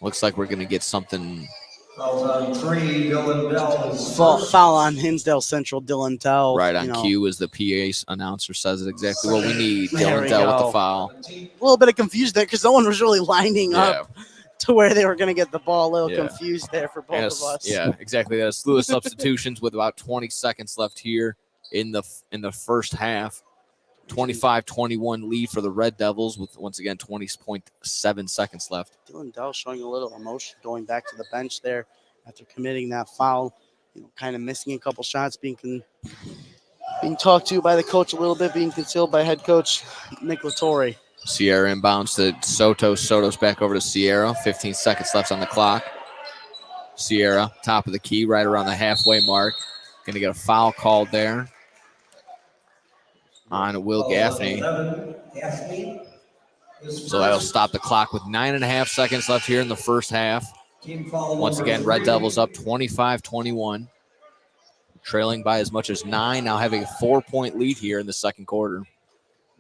Speaker 1: Looks like we're going to get something.
Speaker 3: Fouls on 3, Dylan Dell is
Speaker 2: Foul on Hinsdale Central, Dylan Dell.
Speaker 1: Right on cue as the PA announcer says it exactly what we need.
Speaker 2: There
Speaker 1: Dylan
Speaker 2: we
Speaker 1: Dell with
Speaker 2: go.
Speaker 1: the foul.
Speaker 2: A little bit of confusion there because no one was really lining up to where they were going to get the ball. A little confused there for both of us.
Speaker 1: Yeah, exactly. A slew of substitutions with about 20 seconds left here in the first half. 25-21 lead for the Red Devils with, once again, 20.7 seconds left.
Speaker 2: Dylan Dell showing a little emotion going back to the bench there after committing that foul. Kind of missing a couple shots, being talked to by the coach a little bit, being concealed by head coach Nick Latore.
Speaker 1: Sierra inbounds to Soto. Soto's back over to Sierra. 15 seconds left on the clock. Sierra, top of the key, right around the halfway mark. Going to get a foul called there on Will Gaffney. So that'll stop the clock with 9.5 seconds left here in the first half. Once again, Red Devils up 25-21. Trailing by as much as 9, now having a 4-point lead here in the second quarter.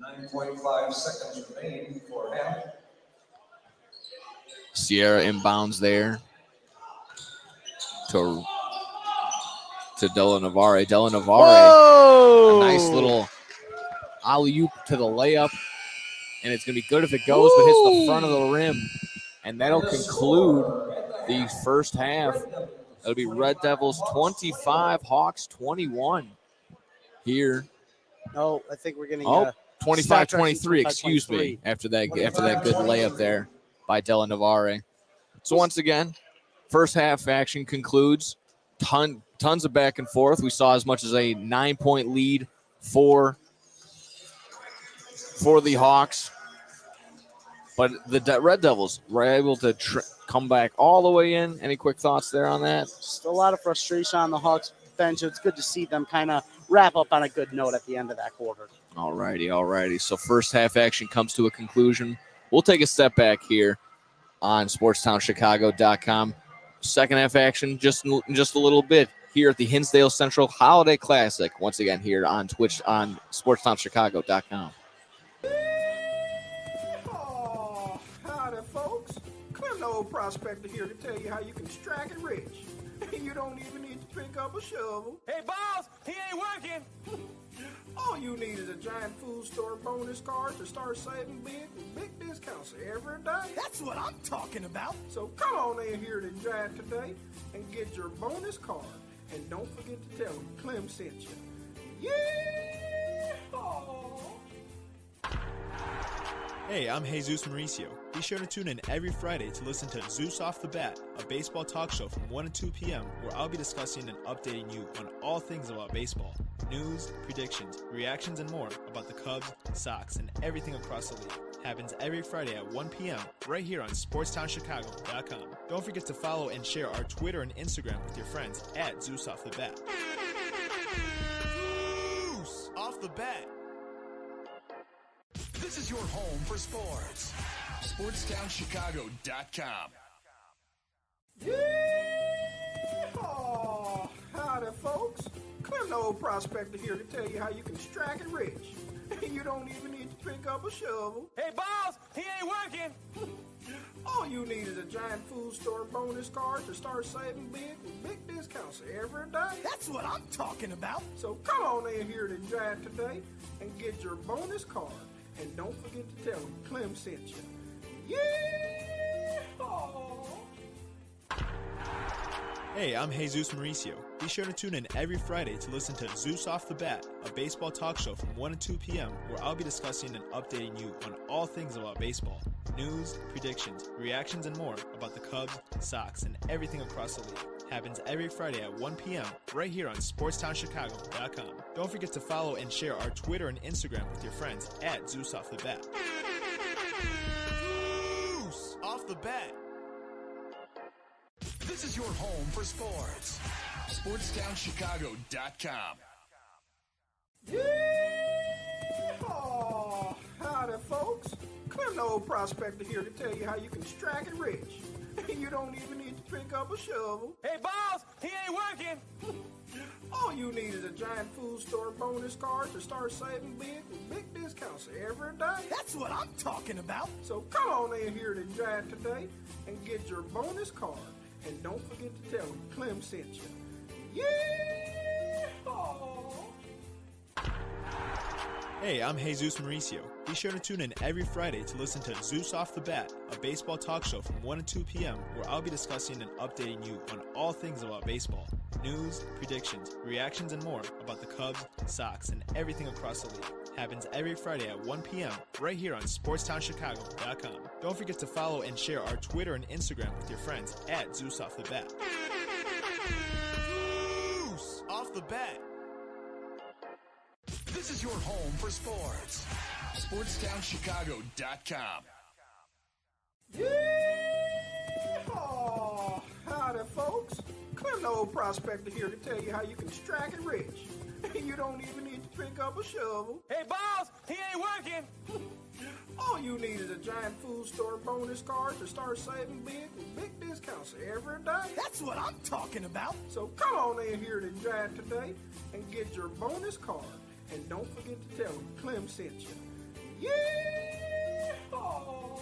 Speaker 3: 9.5 seconds remaining for half.
Speaker 1: Sierra inbounds there to Della Navarre. Della Navarre, a nice little alley-oop to the layup, and it's going to be good if it goes, but hits the front of the rim, and that'll conclude the first half. It'll be Red Devils 25, Hawks 21 here.
Speaker 2: No, I think we're getting
Speaker 1: 25-23, excuse me, after that good layup there by Della Navarre. So once again, first half action concludes. Tons of back and forth. We saw as much as a 9-point lead for the Hawks. But the Red Devils were able to come back all the way in. Any quick thoughts there on that?
Speaker 2: Just a lot of frustration on the Hawks bench. It's good to see them kind of wrap up on a good note at the end of that quarter.
Speaker 1: All righty. So first half action comes to a conclusion. We'll take a step back here on SportsTownChicago.com. Second half action just a little bit here at the Hinsdale Central Holiday Classic. Once again here on Twitch on SportsTownChicago.com.
Speaker 8: Oh, howdy, folks. Clem, the old prospector here to tell you how you can strike it rich. You don't even need to pick up a shovel.
Speaker 9: Hey, boss, he ain't working.
Speaker 8: All you need is a giant food store bonus card to start saving big with big discounts every day.
Speaker 9: That's what I'm talking about.
Speaker 8: So come on in here to Giant today and get your bonus card. And don't forget to tell them Clem sent you. Yeehaw!
Speaker 10: Hey, I'm Jesus Mauricio. Be sure to tune in every Friday to listen to Zeus Off the Bat, a baseball talk show from 1 to 2 p.m. where I'll be discussing and updating you on all things about baseball. News, predictions, reactions, and more about the Cubs, Sox, and everything across the league. Happens every Friday at 1 p.m. right here on SportsTownChicago.com. Don't forget to follow and share our Twitter and Instagram with your friends at Zeus Off the Bat. Zeus Off the Bat.
Speaker 9: This is your home for sports. SportsTownChicago.com.
Speaker 8: Yeehaw! Howdy, folks. Clem, the old prospector here to tell you how you can strike it rich. You don't even need to pick up a shovel.
Speaker 9: Hey, boss, he ain't working.
Speaker 8: All you need is a giant food store bonus card to start saving big with big discounts every day.
Speaker 9: That's what I'm talking about.
Speaker 8: So come on in here to Giant today and get your bonus card. And don't forget to tell them Clem sent you. Yeehaw!
Speaker 10: Hey, I'm Jesus Mauricio. Be sure to tune in every Friday to listen to Zeus Off the Bat, a baseball talk show from 1 to 2 p.m. where I'll be discussing and updating you on all things about baseball. News, predictions, reactions, and more about the Cubs, Sox, and everything across the league. Happens every Friday at 1 p.m. right here on SportsTownChicago.com. Don't forget to follow and share our Twitter and Instagram with your friends at Zeus Off the Bat. Zeus Off the Bat.
Speaker 9: This is your home for sports. SportsTownChicago.com.
Speaker 8: Yeehaw! Howdy, folks. Clem, the old prospector here to tell you how you can strike it rich. You don't even need to pick up a shovel.
Speaker 9: Hey, boss, he ain't working.
Speaker 8: All you need is a giant food store bonus card to start saving big with big discounts every day.
Speaker 9: That's what I'm talking about.
Speaker 8: So come on in here to Giant today and get your bonus card. And don't forget to tell them Clem sent you. Yeehaw!
Speaker 10: Hey, I'm Jesus Mauricio. Be sure to tune in every Friday to listen to Zeus Off the Bat, a baseball talk show from 1 to 2 p.m. where I'll be discussing and updating you on all things about baseball. News, predictions, reactions, and more about the Cubs, Sox, and everything across the league. Happens every Friday at 1 p.m. right here on SportsTownChicago.com. Don't forget to follow and share our Twitter and Instagram with your friends at Zeus Off the Bat. Zeus Off the Bat.
Speaker 9: This is your home for sports. SportsTownChicago.com.
Speaker 8: Yeehaw! Howdy, folks. Clem, the old prospector here to tell you how you can strike it rich. You don't even need to pick up a shovel.
Speaker 9: Hey, boss, he ain't working.
Speaker 8: All you need is a giant food store bonus card to start saving big with big discounts every day.
Speaker 9: That's what I'm talking about.
Speaker 8: So come on in here to Giant today and get your bonus card. And don't forget to tell them Clem sent you. Yeehaw!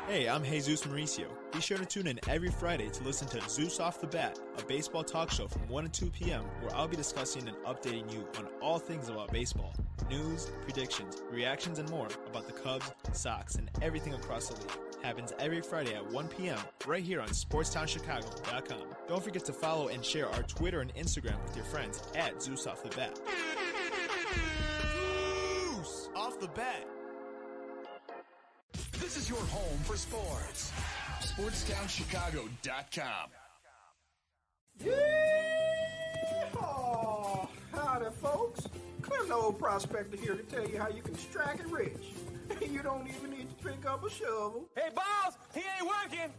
Speaker 10: Hey, I'm Jesus Mauricio. Be sure to tune in every Friday to listen to Zeus Off the Bat, a baseball talk show from 1 to 2 p.m. where I'll be discussing and updating you on all things about baseball. News, predictions, reactions, and more about the Cubs, Sox, and everything across the league. Happens every Friday at 1 p.m. right here on SportsTownChicago.com. Don't forget to follow and share our Twitter and Instagram with your friends at Zeus Off the Bat. Zeus Off the Bat.
Speaker 9: This is your home for sports. SportsTownChicago.com.
Speaker 8: Yeehaw! Howdy, folks. Clem, the old prospector here to tell you how you can strike it rich. You don't even need to pick up a shovel.
Speaker 9: Hey, boss, he ain't working.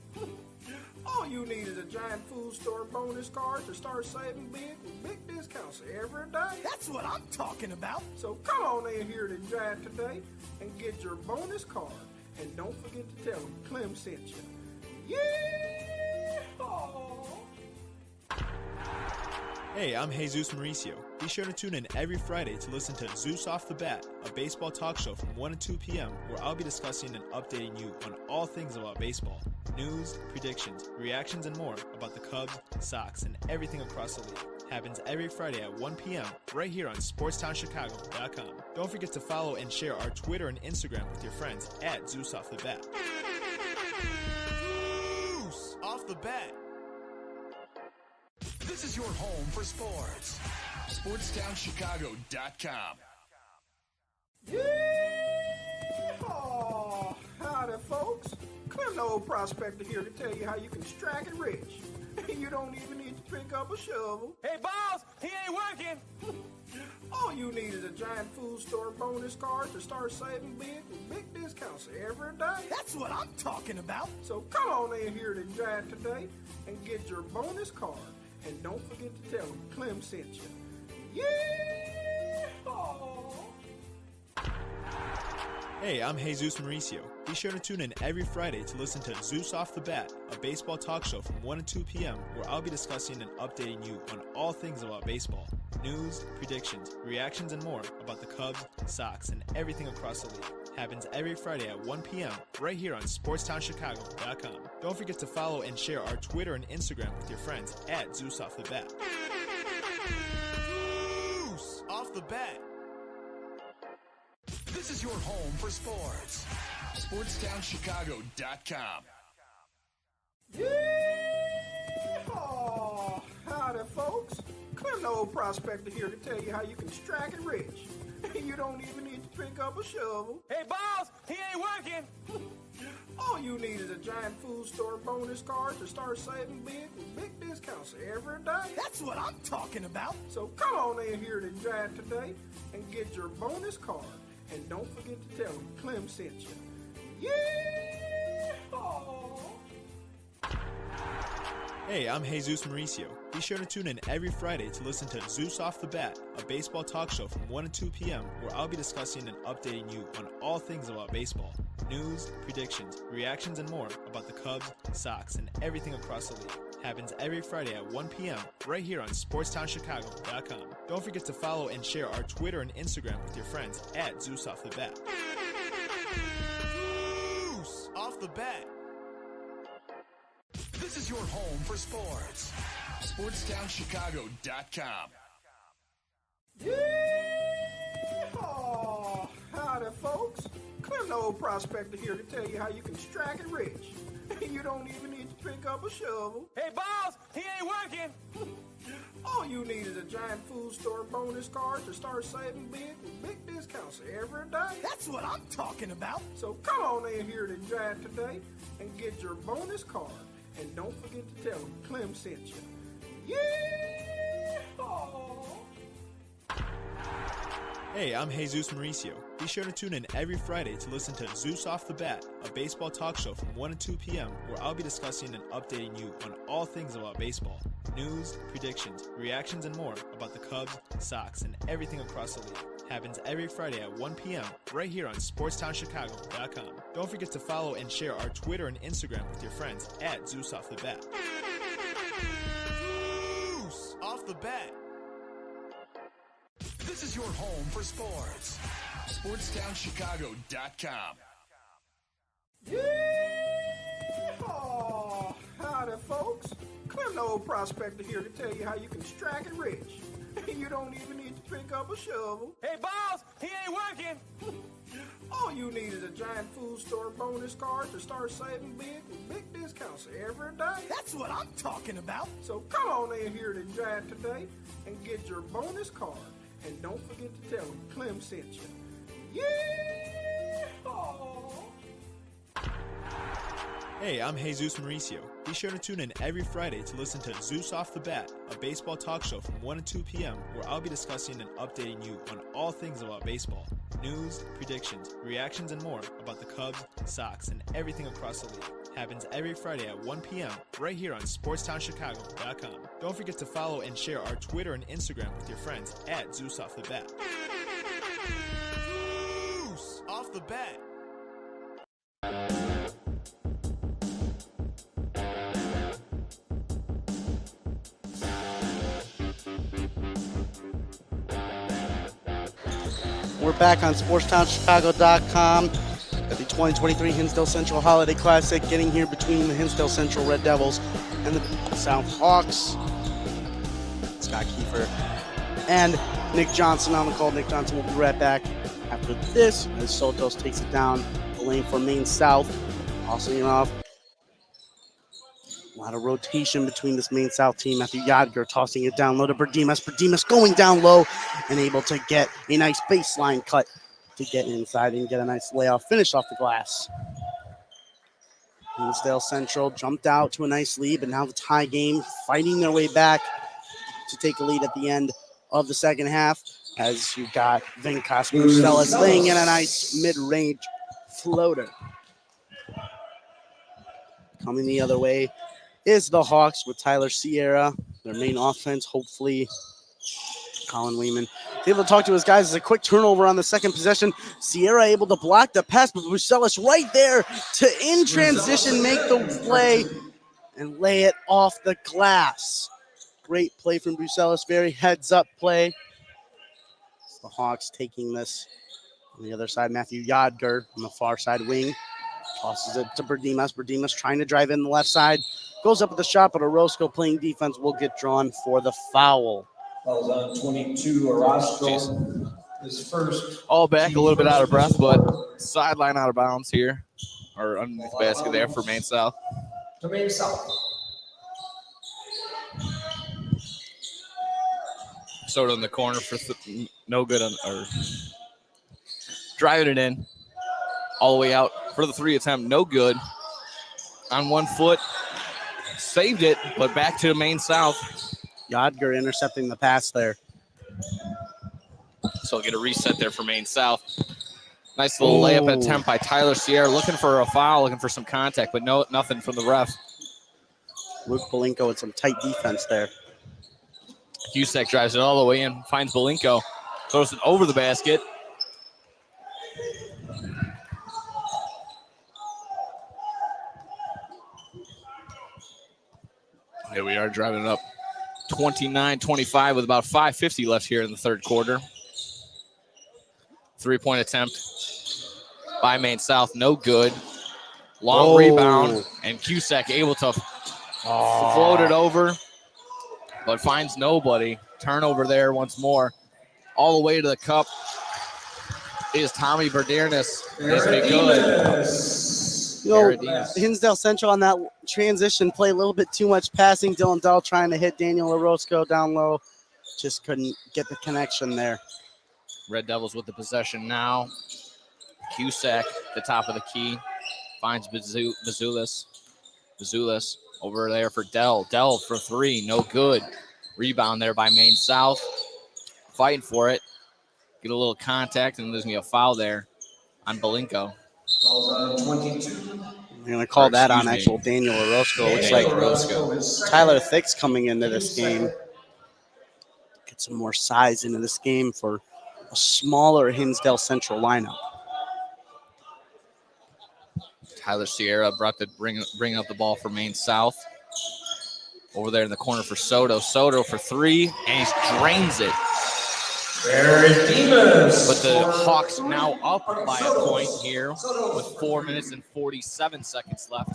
Speaker 8: All you need is a giant food store bonus card to start saving big with big discounts every day.
Speaker 9: That's what I'm talking about.
Speaker 8: So come on in here to Giant today and get your bonus card. And don't forget to tell them Clem sent you. Yeehaw!
Speaker 10: Hey, I'm Jesus Mauricio. Be sure to tune in every Friday to listen to Zeus Off the Bat, a baseball talk show from 1 to 2 p.m. where I'll be discussing and updating you on all things about baseball. News, predictions, reactions, and more about the Cubs, Sox, and everything across the league. Happens every Friday at 1 p.m. right here on SportsTownChicago.com. Don't forget to follow and share our Twitter and Instagram with your friends at Zeus Off the Bat. Zeus Off the Bat.
Speaker 9: This is your home for sports. SportsTownChicago.com.
Speaker 8: Yeehaw! Howdy, folks. Clem, the old prospector here to tell you how you can strike it rich. You don't even need to pick up a shovel.
Speaker 9: Hey, boss, he ain't working.
Speaker 8: All you need is a giant food store bonus card to start saving big with big discounts every day.
Speaker 9: That's what I'm talking about.
Speaker 8: So come on in here to Giant today and get your bonus card. And don't forget to tell them Clem sent you. Yeehaw!
Speaker 10: Hey, I'm Jesus Mauricio. Be sure to tune in every Friday to listen to Zeus Off the Bat, a baseball talk show from 1 to 2 p.m. where I'll be discussing and updating you on all things about baseball. News, predictions, reactions, and more about the Cubs, Sox, and everything across the league. Happens every Friday at 1 p.m. right here on SportsTownChicago.com. Don't forget to follow and share our Twitter and Instagram with your friends at Zeus Off the Bat. Zeus Off the Bat.
Speaker 9: This is your home for sports. SportsTownChicago.com.
Speaker 8: Yeehaw! Howdy, folks. Clem, the old prospector here to tell you how you can strike it rich. You don't even need to pick up a shovel.
Speaker 9: Hey, boss, he ain't working.
Speaker 8: All you need is a giant food store bonus card to start saving big with big discounts every day.
Speaker 9: That's what I'm talking about.
Speaker 8: So come on in here to Giant today and get your bonus card. And don't forget to tell them Clem sent you. Yeehaw!
Speaker 10: Hey, I'm Jesus Mauricio. Be sure to tune in every Friday to listen to Zeus Off the Bat, a baseball talk show from 1 to 2 p.m. where I'll be discussing and updating you on all things about baseball. News, predictions, reactions, and more about the Cubs, Sox, and everything across the league. Happens every Friday at 1 p.m. right here on SportsTownChicago.com. Don't forget to follow and share our Twitter and Instagram with your friends at Zeus Off the Bat. Zeus Off the Bat.
Speaker 9: This is your home for sports. SportsTownChicago.com.
Speaker 8: Yeehaw! Howdy, folks. Clem, the old prospector here to tell you how you can strike it rich. You don't even need to pick up a shovel.
Speaker 9: Hey, boss, he ain't working.
Speaker 8: All you need is a giant food store bonus card to start saving big with big discounts every day.
Speaker 9: That's what I'm talking about.
Speaker 8: So come on in here to Giant today and get your bonus card. And don't forget to tell them Clem sent you. Yeehaw!
Speaker 10: Hey, I'm Jesus Mauricio. Be sure to tune in every Friday to listen to Zeus Off the Bat, a baseball talk show from 1 to 2 p.m. where I'll be discussing and updating you on all things about baseball. News, predictions, reactions, and more about the Cubs, Sox, and everything across the league. Happens every Friday at 1 p.m. right here on SportsTownChicago.com. Don't forget to follow and share our Twitter and Instagram with your friends at Zeus Off the Bat. Zeus Off the Bat.
Speaker 9: This is your home for sports. SportsTownChicago.com.
Speaker 8: Yeehaw! Howdy, folks. Clem, the old prospector here to tell you how you can strike it rich. You don't even need to pick up a shovel.
Speaker 9: Hey, boss, he ain't working.
Speaker 8: All you need is a giant food store bonus card to start saving big with big discounts every day.
Speaker 9: That's what I'm talking about.
Speaker 8: So come on in here to Giant today and get your bonus card. And don't forget to tell them Clem sent you. Yeehaw!
Speaker 10: Hey, I'm Jesus Mauricio. Be sure to tune in every Friday to listen to Zeus Off the Bat, a baseball talk show from 1 to 2 p.m. where I'll be discussing and updating you on all things about baseball. News, predictions, reactions, and more about the Cubs, Sox, and everything across the league. Happens every Friday at 1 p.m. right here on SportsTownChicago.com. Don't forget to follow and share our Twitter and Instagram with your friends at Zeus Off the Bat. Zeus Off the Bat.
Speaker 2: We're back on SportsTownChicago.com at the 2023 Hinsdale Central Holiday Classic, getting here between the Hinsdale Central Red Devils and the South Hawks. Scott Kiefer and Nick Johnson on the call. Nick Johnson will be right back after this as Sotos takes it down the lane for Maine South. Tossing it off. A lot of rotation between this Maine South team. Matthew Yadger tossing it down low to Berdemus. Berdemus going down low and able to get a nice baseline cut to get inside and get a nice layoff finish off the glass. Hinsdale Central jumped out to a nice lead, but now the tie game fighting their way back to take a lead at the end of the second half as you got Venkas Brucelis laying in a nice mid-range floater. Coming the other way is the Hawks with Tyler Sierra, their main offense. Hopefully, Colin Lehman able to talk to his guys. As a quick turnover on the second possession. Sierra able to block the pass, but Brucelis right there to, in transition, make the play and lay it off the glass. Great play from Brucelis. Very heads-up play. The Hawks taking this on the other side. Matthew Yadger on the far side wing. Tosses it to Berdemus. Berdemus trying to drive in the left side. Goes up with the shot, but Orozco playing defense will get drawn for the foul.
Speaker 3: Fouls on 22, Orozco. His first.
Speaker 1: All back a little bit out of breath, but sideline out of bounds here, or underneath the basket there for Maine South.
Speaker 3: To Maine South.
Speaker 1: Soto in the corner for no good, or driving it in all the way out for the three attempt, no good. On 1 foot, saved it, but back to Maine South.
Speaker 2: Yadger intercepting the pass there.
Speaker 1: So get a reset there for Maine South. Nice little layup attempt by Tyler Sierra, looking for a foul, looking for some contact, but nothing from the ref.
Speaker 2: Luke Belinko with some tight defense there.
Speaker 1: Cusack drives it all the way in, finds Belinko, throws it over the basket. Here we are driving it up 29-25 with about 5:50 left here in the third quarter. 3-point attempt by Maine South, no good. Long rebound, and Cusack able to float it over, but finds nobody. Turnover there once more. All the way to the cup is Tommy Verdernis. This be good.
Speaker 2: You know, Hinsdale Central on that transition play, a little bit too much passing. Dylan Dell trying to hit Daniel Orozco down low. Just couldn't get the connection there.
Speaker 1: Red Devils with the possession now. Cusack, the top of the key, finds Bazulis. Bazulis over there for Dell. Dell for three, no good. Rebound there by Maine South. Fighting for it. Get a little contact, and there's going to be a foul there on Belinko.
Speaker 3: Fouls on 22.
Speaker 2: They're going to call that on actual Daniel Orozco. Looks like Tyler Thick's coming into this game. Get some more size into this game for a smaller Hinsdale Central lineup.
Speaker 1: Tyler Sierra bringing up the ball for Maine South. Over there in the corner for Soto. Soto for three, and he drains it. But the Hawks now up by a point here with 4 minutes and 47 seconds left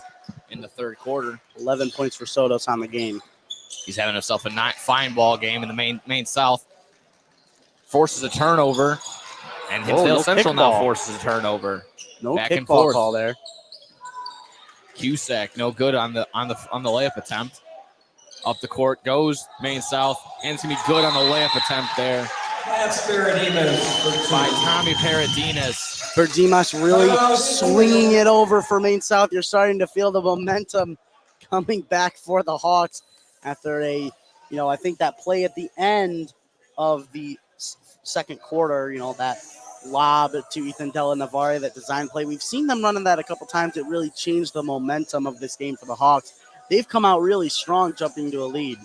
Speaker 1: in the third quarter.
Speaker 2: 11 points for Sotos on the game.
Speaker 1: He's having himself a fine ball game, and the Maine South forces a turnover, and Hinsdale Central now forces a turnover.
Speaker 2: No
Speaker 1: back and
Speaker 2: kickball
Speaker 1: forth.
Speaker 2: Call there.
Speaker 1: Cusack, no good on the layup attempt. Up the court goes Maine South, and it's gonna be good on the layup attempt there.
Speaker 3: That's Paradinas
Speaker 1: by Tommy Paradinas.
Speaker 2: Verdimas really swinging it over for Maine South. You're starting to feel the momentum coming back for the Hawks after I think that play at the end of the second quarter, that lob to Ethan Della Navarre, that design play. We've seen them running that a couple times. It really changed the momentum of this game for the Hawks. They've come out really strong jumping to a lead.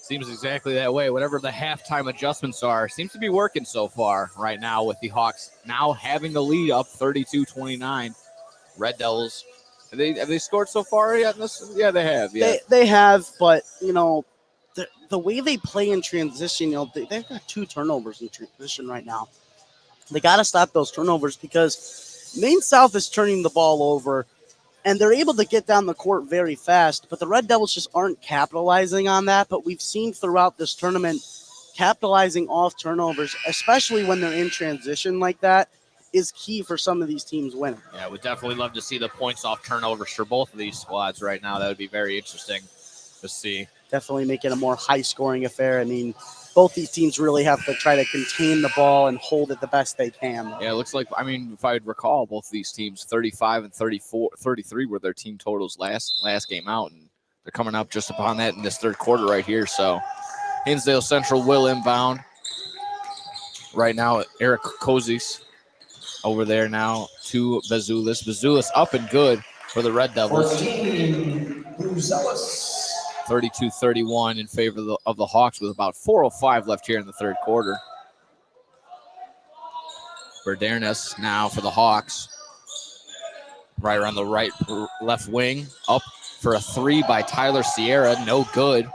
Speaker 1: Seems exactly that way. Whatever the halftime adjustments are, seems to be working so far right now with the Hawks now having the lead up 32-29. Red Devils, have they scored so far yet in this? Yeah, they have. Yeah.
Speaker 2: They have, but, the way they play in transition, they've got 2 turnovers in transition right now. They got to stop those turnovers because Maine South is turning the ball over, and they're able to get down the court very fast, but the Red Devils just aren't capitalizing on that. But we've seen throughout this tournament, capitalizing off turnovers, especially when they're in transition like that, is key for some of these teams winning.
Speaker 1: Yeah, we'd definitely love to see the points off turnovers for both of these squads right now. That would be very interesting to see.
Speaker 2: Definitely make it a more high-scoring affair. I mean, both these teams really have to try to contain the ball and hold it the best they can.
Speaker 1: Yeah, it looks like, if I recall, both of these teams, 35 and 33 were their team totals last game out, and they're coming up just upon that in this third quarter right here. So Hinsdale Central will inbound. Right now, Eric Kozis over there now to Bazulis. Bazulis up and good for the Red Devils. 32-31 in favor of the Hawks with about 4:05 left here in the third quarter. Verdernis now for the Hawks. Right around the left wing. Up for a three by Tyler Sierra. No good.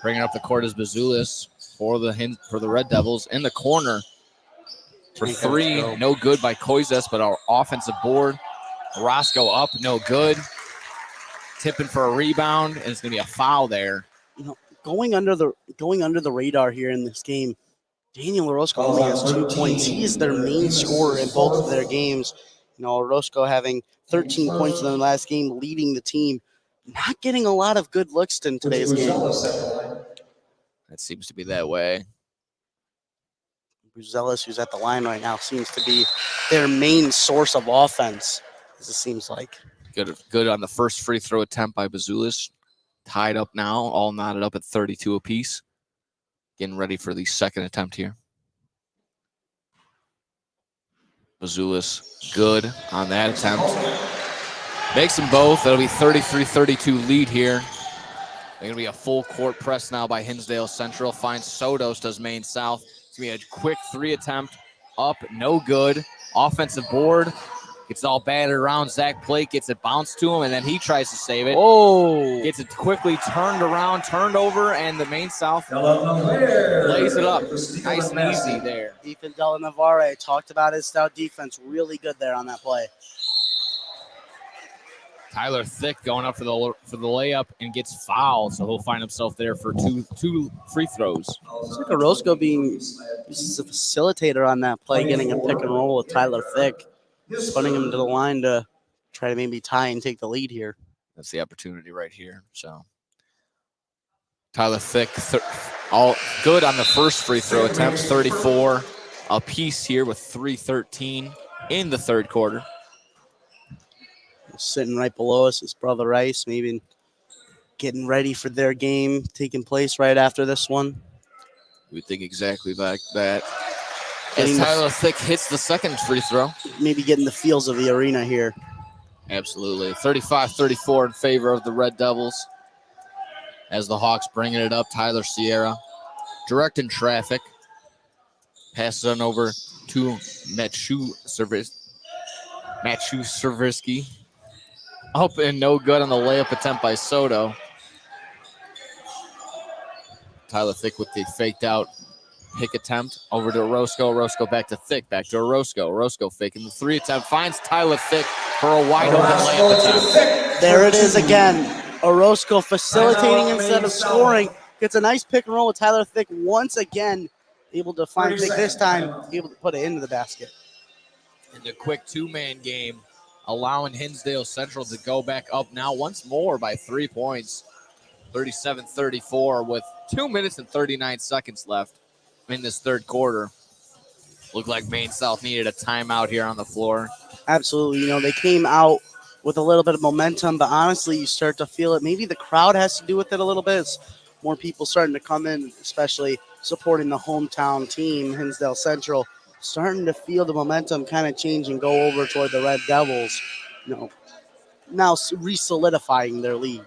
Speaker 1: Bringing up the court is Bazulis for the Red Devils. In the corner for three. No good by Koizes, but our offensive board. Roscoe up. No good. Tipping for a rebound, and it's going to be a foul there.
Speaker 2: Going under the radar here in this game, Daniel Orozco only has 2 points. He is their main scorer in both of their games. Orozco having 13 points in the last game, leading the team. Not getting a lot of good looks in today's game.
Speaker 1: That seems to be that way.
Speaker 2: Buzelis, who's at the line right now, seems to be their main source of offense, as it seems like.
Speaker 1: Good on the first free throw attempt by Bazulis. Tied up now, all knotted up at 32 apiece. Getting ready for the second attempt here. Bazulis good on that attempt. Makes them both. That'll be 33-32 lead here. They're going to be a full court press now by Hinsdale Central. Finds Sotos, does Maine South. It's going to be a quick 3 attempt. Up, no good. Offensive board. Gets it all batted around. Zach Plate gets it bounced to him, and then he tries to save it.
Speaker 2: Oh!
Speaker 1: Gets it quickly turned around, turned over, and the Maine South lays it up. Nice and easy there.
Speaker 2: Ethan Della Navarre talked about his stout defense. Really good there on that play.
Speaker 1: Tyler Thick going up for the layup and gets fouled, so he'll find himself there for two free throws.
Speaker 2: Looks like Orozco being used as a facilitator on that play, getting a pick and roll with Tyler Thick, putting him to the line to try to maybe tie and take the lead here.
Speaker 1: That's the opportunity right here. So Tyler Thick, all good on the first free throw attempts, 34 apiece here with 3:13 in the third quarter.
Speaker 2: Sitting right below us is Brother Rice, maybe getting ready for their game taking place right after this one.
Speaker 1: We think exactly like that. As Tyler Thick hits the second free throw.
Speaker 2: Maybe getting the feels of the arena here.
Speaker 1: Absolutely. 35-34 in favor of the Red Devils. As the Hawks bringing it up, Tyler Sierra directing traffic. Passes on over to Machu Servisky. Up and no good on the layup attempt by Soto. Tyler Thick with the faked out pick attempt over to Orozco. Orozco back to Thick, back to Orozco. Orozco faking the 3 attempt, finds Tyler Thick for a wide open layup attempt.
Speaker 2: There it is again. Orozco facilitating instead of scoring. Gets a nice pick and roll with Tyler Thick once again. Able to find Thick this time, able to put it into the basket.
Speaker 1: In the quick 2-man game, allowing Hinsdale Central to go back up now once more by 3 points. 37-34 with 2 minutes and 39 seconds left in this third quarter. Looked like Maine South needed a timeout here on the floor.
Speaker 2: Absolutely. You know, they came out with a little bit of momentum, but honestly, you start to feel it. Maybe the crowd has to do with it a little bit. It's more people starting to come in, especially supporting the hometown team, Hinsdale Central, starting to feel the momentum kind of change and go over toward the Red Devils, you know, now re-solidifying their lead.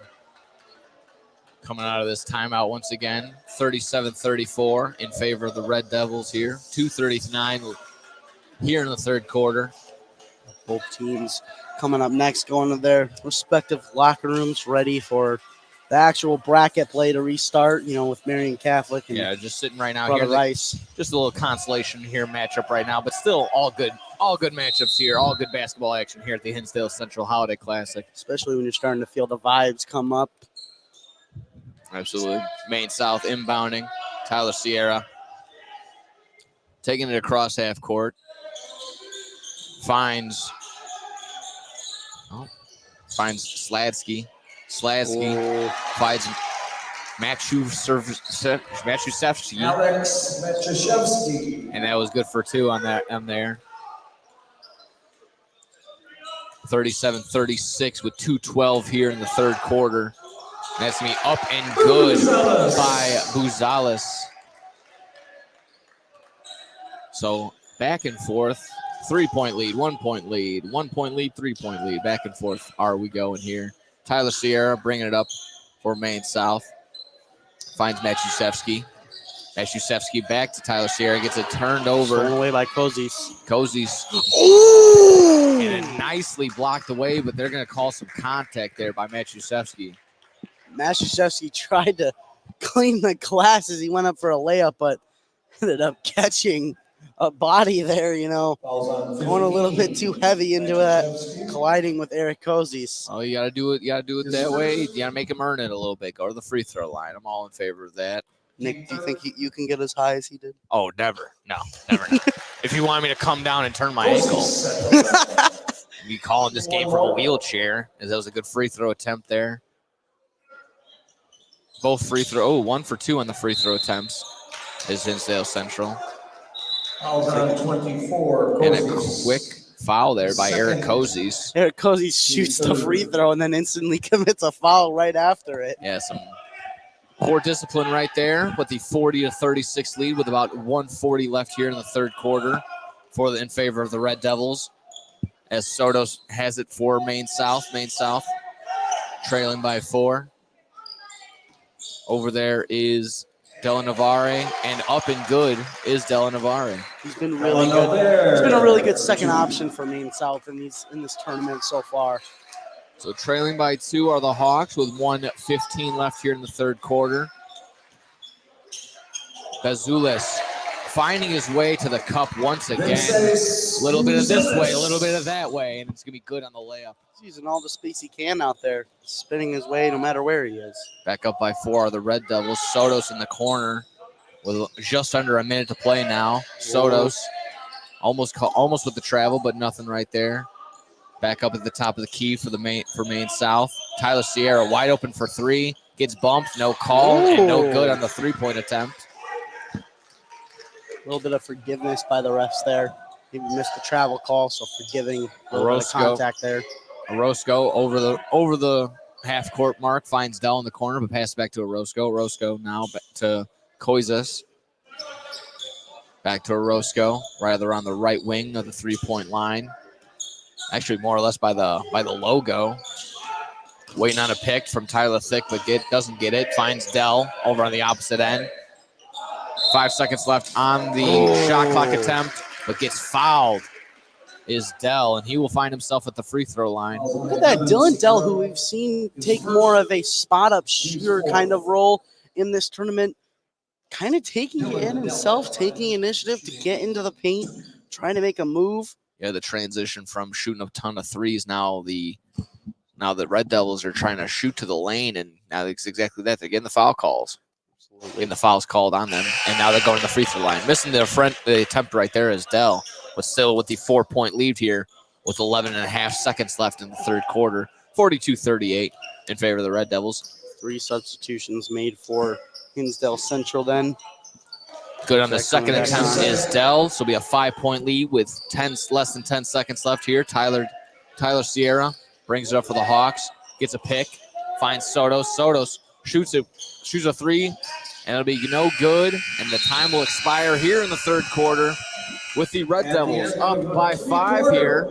Speaker 1: Coming out of this timeout once again, 37-34 in favor of the Red Devils here. 2:39 here in the third quarter.
Speaker 2: Both teams coming up next, going to their respective locker rooms, ready for the actual bracket play to restart, you know, with Marion Catholic. And
Speaker 1: just sitting right now
Speaker 2: Brother
Speaker 1: here.
Speaker 2: Rice.
Speaker 1: Just a little consolation here matchup right now, but still all good matchups here, all good basketball action here at the Hinsdale Central Holiday Classic.
Speaker 2: Especially when you're starting to feel the vibes come up.
Speaker 1: Absolutely. Maine South inbounding. Tyler Sierra taking it across half court. Finds Sladsky. Sladsky finds Machusevsky.
Speaker 3: Alex Machusevsky.
Speaker 1: And that was good for 2 on there. 37-36 with 2:12 here in the third quarter. And that's going to be up and good by Buzales. So back and forth. 3-point lead, 1-point lead, 1-point lead, 3-point lead. Back and forth are we going here. Tyler Sierra bringing it up for Maine South. Finds Machusevsky. Machusevsky back to Tyler Sierra. Gets it turned over.
Speaker 2: Thrown away by Kozis.
Speaker 1: And it nicely blocked away, but they're going to call some contact there by Machusevsky.
Speaker 2: Machusevsky tried to clean the glass as he went up for a layup, but ended up catching a body there, you know, going a little bit too heavy into that, colliding with Eric Kozis.
Speaker 1: Oh, you got to do it. You got to do it that way. You got to make him earn it a little bit. Go to the free throw line. I'm all in favor of that.
Speaker 2: Nick, do you think you can get as high as he did?
Speaker 1: Oh, never. No, never. If you want me to come down and turn my ankle, you calling this game from a wheelchair, as that was a good free throw attempt there. Both free throw. Oh, 1 for 2 on the free throw attempts is Hinsdale Central.
Speaker 3: Fouls on 24.
Speaker 1: And a quick foul there by Eric Kozis.
Speaker 2: Eric Kozis shoots the free throw and then instantly commits a foul right after it.
Speaker 1: Yeah, some poor discipline right there with the 40-36 lead with about 1:40 left here in the third quarter in favor of the Red Devils. as Sotos has it for Maine South. Maine South trailing by 4. Over there is Della Navarre, and up and good is Della Navarre.
Speaker 2: He's been really good. He's been a really good second option for Maine South in this tournament so far.
Speaker 1: So trailing by 2 are the Hawks with 1:15 left here in the third quarter. Bazulis finding his way to the cup once again. A little bit of this way, a little bit of that way, and it's going to be good on the layup.
Speaker 2: He's using all the space he can out there, spinning his way no matter where he is.
Speaker 1: Back up by 4 are the Red Devils. Sotos in the corner with just under a minute to play now. Sotos almost with the travel, but nothing right there. Back up at the top of the key for Maine South. Tyler Sierra wide open for 3. Gets bumped, no call, and no good on the 3-point attempt.
Speaker 2: A little bit of forgiveness by the refs there. He missed the travel call, so forgiving a little bit of contact there.
Speaker 1: Orozco over the half court mark finds Dell in the corner, but passes back to Orozco. Orozco now back to Koizas. Back to Orozco, rather on the right wing of the 3-point line. Actually, more or less by the logo. Waiting on a pick from Tyler Thick, but doesn't get it. Finds Dell over on the opposite end. 5 seconds left on the shot clock attempt, but gets fouled is Dell, and he will find himself at the free throw line.
Speaker 2: Look at that, Dylan Dell, who we've seen take more of a spot-up shooter kind of role in this tournament, kind of taking it in himself, taking initiative to get into the paint, trying to make a move.
Speaker 1: Yeah, the transition from shooting a ton of threes. Now the Red Devils are trying to shoot to the lane, and now it's exactly that. They're getting the foul calls. Getting the fouls called on them, and now they're going to the free throw line. Missing the attempt right there is Dell, but still with the 4-point lead here with 11 and a half seconds left in the third quarter. 42-38 in favor of the Red Devils.
Speaker 2: 3 substitutions made for Hinsdale Central then.
Speaker 1: Good on the second attempt is Dell. So it'll be a 5-point lead with less than 10 seconds left here. Tyler Sierra brings it up for the Hawks. Gets a pick. Finds Sotos. Sotos shoots a 3, and it'll be no good. And the time will expire here in the third quarter with the Red Devils up by 5 here.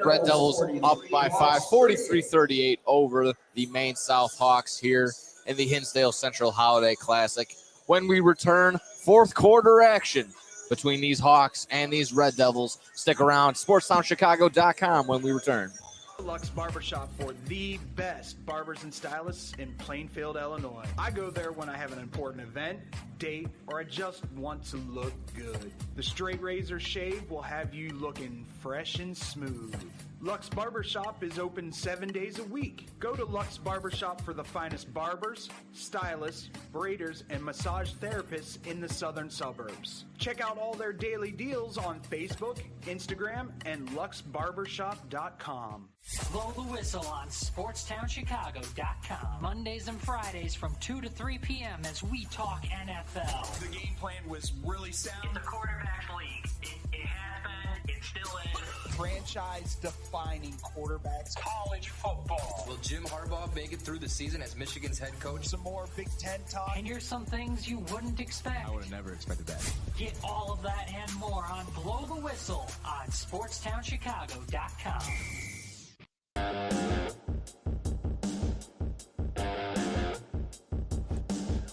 Speaker 1: Red Devils up by 5, 43-38 over the Maine South Hawks here in the Hinsdale Central Holiday Classic. When we return, fourth quarter action between these Hawks and these Red Devils. Stick around, SportsTownChicago.com when we return.
Speaker 11: Lux Barbershop for the best barbers and stylists in Plainfield, Illinois. I go there when I have an important event, date, or I just want to look good. The straight razor shave will have you looking fresh and smooth. Lux Barbershop is open 7 days a week. Go to Lux Barbershop for the finest barbers, stylists, braiders, and massage therapists in the southern suburbs. Check out all their daily deals on Facebook, Instagram, and luxbarbershop.com.
Speaker 12: Blow the whistle on SportsTownChicago.com. Mondays and Fridays from 2 to 3 p.m. as we talk NFL.
Speaker 9: The game plan was really sound.
Speaker 12: It's a quarterback league. It has been. It still is.
Speaker 9: Franchise-defining quarterbacks.
Speaker 12: College football.
Speaker 13: Will Jim Harbaugh make it through the season as Michigan's head coach?
Speaker 9: Some more Big Ten talk.
Speaker 12: And here's some things you wouldn't expect.
Speaker 13: I would have never expected that.
Speaker 12: Get all of that and more on Blow the Whistle on SportsTownChicago.com.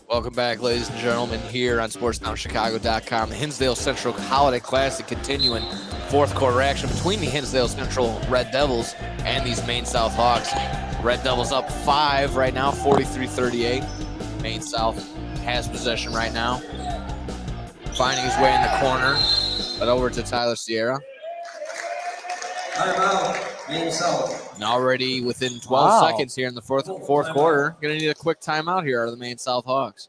Speaker 1: Welcome back, ladies and gentlemen, here on SportsTownChicago.com. The Hinsdale Central Holiday Classic continuing fourth quarter action between the Hinsdale Central Red Devils and these Maine South Hawks. Red Devils up 5 right now, 43-38. Maine South has possession right now. Finding his way in the corner, but over to Tyler Sierra.
Speaker 3: Timeout, Maine South.
Speaker 1: And already within 12 seconds here in the fourth quarter, going to need a quick timeout here are the Maine South Hawks.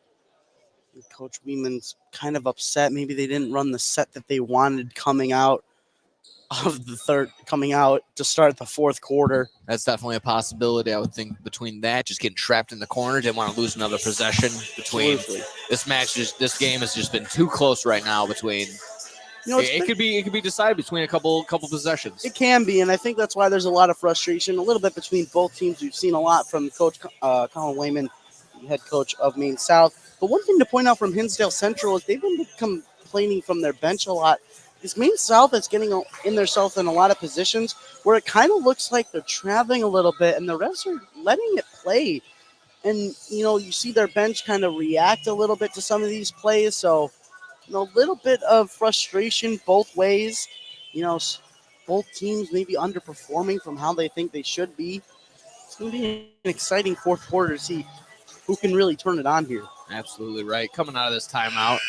Speaker 2: Coach Weeman's kind of upset. Maybe they didn't run the set that they wanted coming out to start the fourth quarter.
Speaker 1: That's definitely a possibility, I would think, between that, just getting trapped in the corner, didn't want to lose another possession between this game has just been too close right now between. It could be decided between a couple possessions.
Speaker 2: It can be, and I think that's why there's a lot of frustration, a little bit between both teams. We've seen a lot from Coach Colin Wayman, head coach of Maine South. But one thing to point out from Hinsdale Central is they've been complaining from their bench a lot. Because Maine South is getting in themselves in a lot of positions where it kind of looks like they're traveling a little bit, and the refs are letting it play. And, you see their bench kind of react a little bit to some of these plays. So, a little bit of frustration both ways. Both teams maybe underperforming from how they think they should be. It's going to be an exciting fourth quarter to see who can really turn it on here.
Speaker 1: Absolutely right. Coming out of this timeout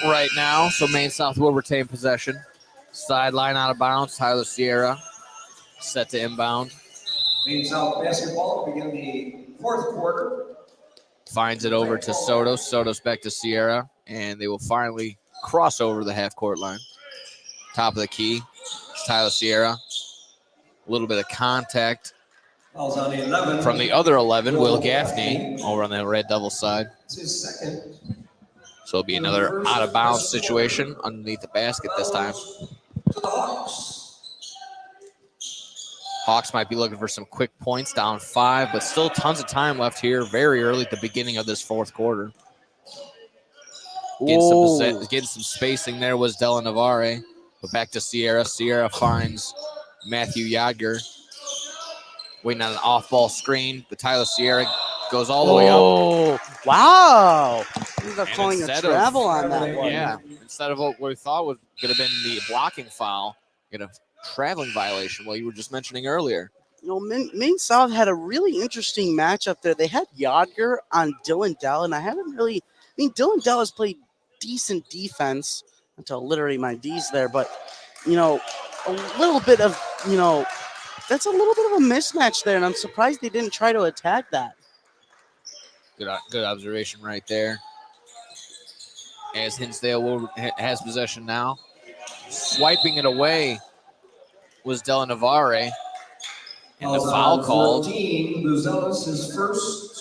Speaker 1: right now, so Maine South will retain possession. Sideline out of bounds. Tyler Sierra set to inbound.
Speaker 3: Maine South basketball to begin the fourth quarter.
Speaker 1: Finds it over to Sotos. Sotos back to Sierra, and they will finally cross over the half-court line. Top of the key. It's Tyler Sierra. A little bit of contact from the other 11, Will Gaffney, over on the Red Devil side.
Speaker 3: It's his second.
Speaker 1: So it'll be another out-of-bounds situation underneath the basket this time. Hawks might be looking for some quick points, down 5, but still tons of time left here very early at the beginning of this fourth quarter. Getting some spacing there was Della Navarre, but back to Sierra. Sierra finds Matthew Yadger. Waiting on an off-ball screen, but Tyler Sierra goes all the way up.
Speaker 2: Oh, wow. They're calling a travel on that one.
Speaker 1: Yeah, instead of what we thought was going to have been the blocking foul, get a traveling violation, well, you were just mentioning earlier.
Speaker 2: Maine South had a really interesting matchup there. They had Yadger on Dylan Dell, and Dylan Dell has played decent defense, not to alliterate my D's there, but, a little bit of, that's a little bit of a mismatch there, and I'm surprised they didn't try to attack that.
Speaker 1: Good observation right there. As Hinsdale has possession now. Swiping it away was Della Navarre. And the foul called.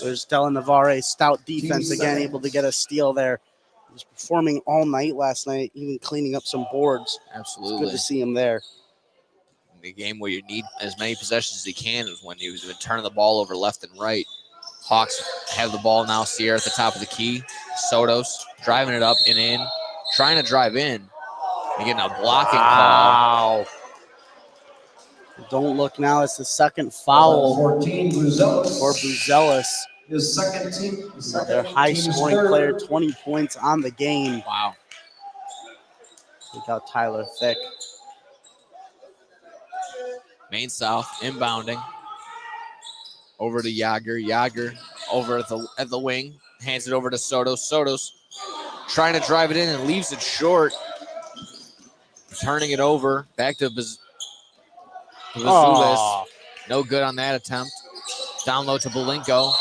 Speaker 2: There's Della Navarre, stout defense again, able to get a steal there. He was performing all night last night, even cleaning up some boards.
Speaker 1: Absolutely.
Speaker 2: It's good to see him there.
Speaker 1: The game where you need as many possessions as you can is when you've been turning the ball over left and right. Hawks have the ball now. Sierra at the top of the key. Sotos driving it up and in. Trying to drive in. And getting a blocking call.
Speaker 2: Don't look now. It's the second foul
Speaker 3: 14, Buzelis.
Speaker 2: for Buzelis.
Speaker 3: His second team.
Speaker 2: Their high-scoring player, 20 points on the game.
Speaker 1: Wow.
Speaker 2: Look out Tyler Thick.
Speaker 1: Maine South inbounding. Over to Yager. Yager over at the wing. Hands it over to Sotos. Sotos trying to drive it in and leaves it short. Turning it over. Back to Buzelis. No good on that attempt. Down low to Belinko.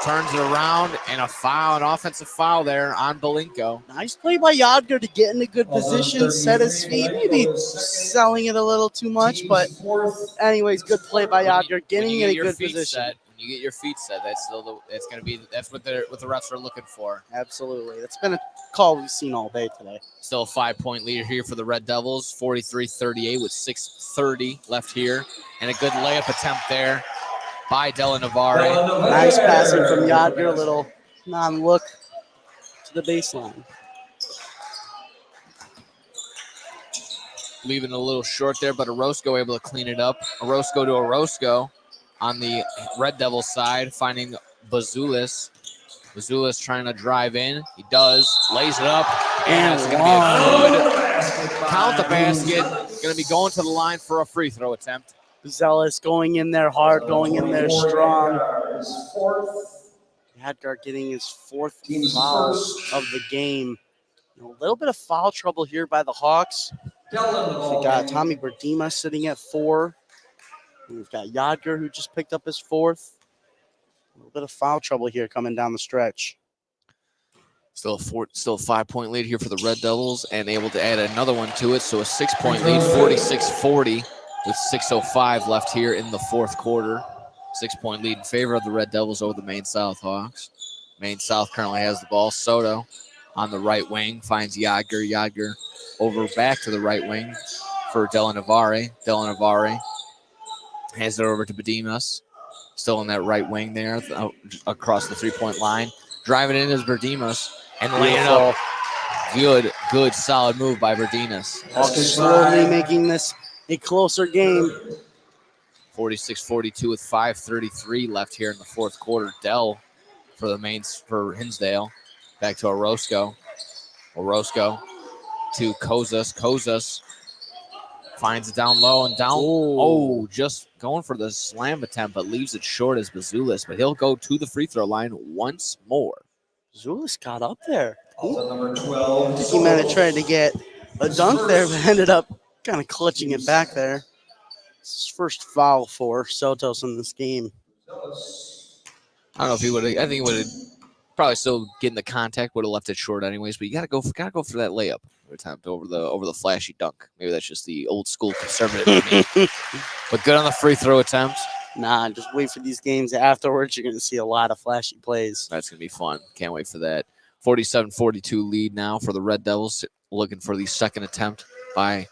Speaker 1: Turns it around and a foul, an offensive foul there on Belinko.
Speaker 2: Nice play by Yadger to get in a good position, set his feet, maybe selling it a little too much, but anyways, good play by Yadger, getting in a good position.
Speaker 1: When you get your feet set, that's what the refs are looking for.
Speaker 2: Absolutely. That's been a call we've seen all day today.
Speaker 1: Still a 5-point lead here for the Red Devils, 43-38 with 6:30 left here. And a good layup attempt there by Della Navarre.
Speaker 2: Nice passing from Yadger, a little non-look to the baseline.
Speaker 1: Leaving a little short there, but Orozco able to clean it up. Orozco to Orozco on the Red Devil side, finding Buzelis. Buzelis trying to drive in. He does. Lays it up. And it's going to be a good count the basket. Going to be going to the line for a free throw attempt.
Speaker 2: Buzelis going in there hard, going in there strong. Yadger getting his fourth foul of the game. A little bit of foul trouble here by the Hawks. We got Tommy Berdima sitting at 4. We've got Yadger who just picked up his 4th. A little bit of foul trouble here coming down the stretch.
Speaker 1: Still a 5-point lead here for the Red Devils and able to add another one to it. So a 6-point lead, 46-40 with 6:05 left here in the fourth quarter. 6-point lead in favor of the Red Devils over the Maine South Hawks. Maine South currently has the ball. Soto on the right wing finds Yadger. Yadger over back to the right wing for Della Navarre. Della Navarre hands it over to Bedimas. Still in that right wing there across the 3-point line. Driving in is Bedimas and laying it up. Good, solid move by Verdinas.
Speaker 2: Hawks slowly making this a closer game.
Speaker 1: 46-42 with 5:33 left here in the fourth quarter. Dell for Hinsdale. Back to Orozco. Orozco to Kozas. Kozas finds it down low and down. Oh, just going for the slam attempt, but leaves it short as Bazulis. But he'll go to the free throw line once more.
Speaker 2: Bazulis got up there.
Speaker 3: Also number 12.
Speaker 2: He might have tried to get a dunk there, but ended up kind of clutching it back there. It's his first foul for Sotos in this game.
Speaker 1: I don't know if he would have. I think he would have probably still getting the contact, would have left it short anyways. But you gotta go for that layup attempt over the flashy dunk. Maybe that's just the old school conservative in me. But good on the free throw attempt.
Speaker 2: Nah, just wait for these games afterwards. You're gonna see a lot of flashy plays.
Speaker 1: That's gonna be fun. Can't wait for that. 47-42 lead now for the Red Devils. Looking for the second attempt by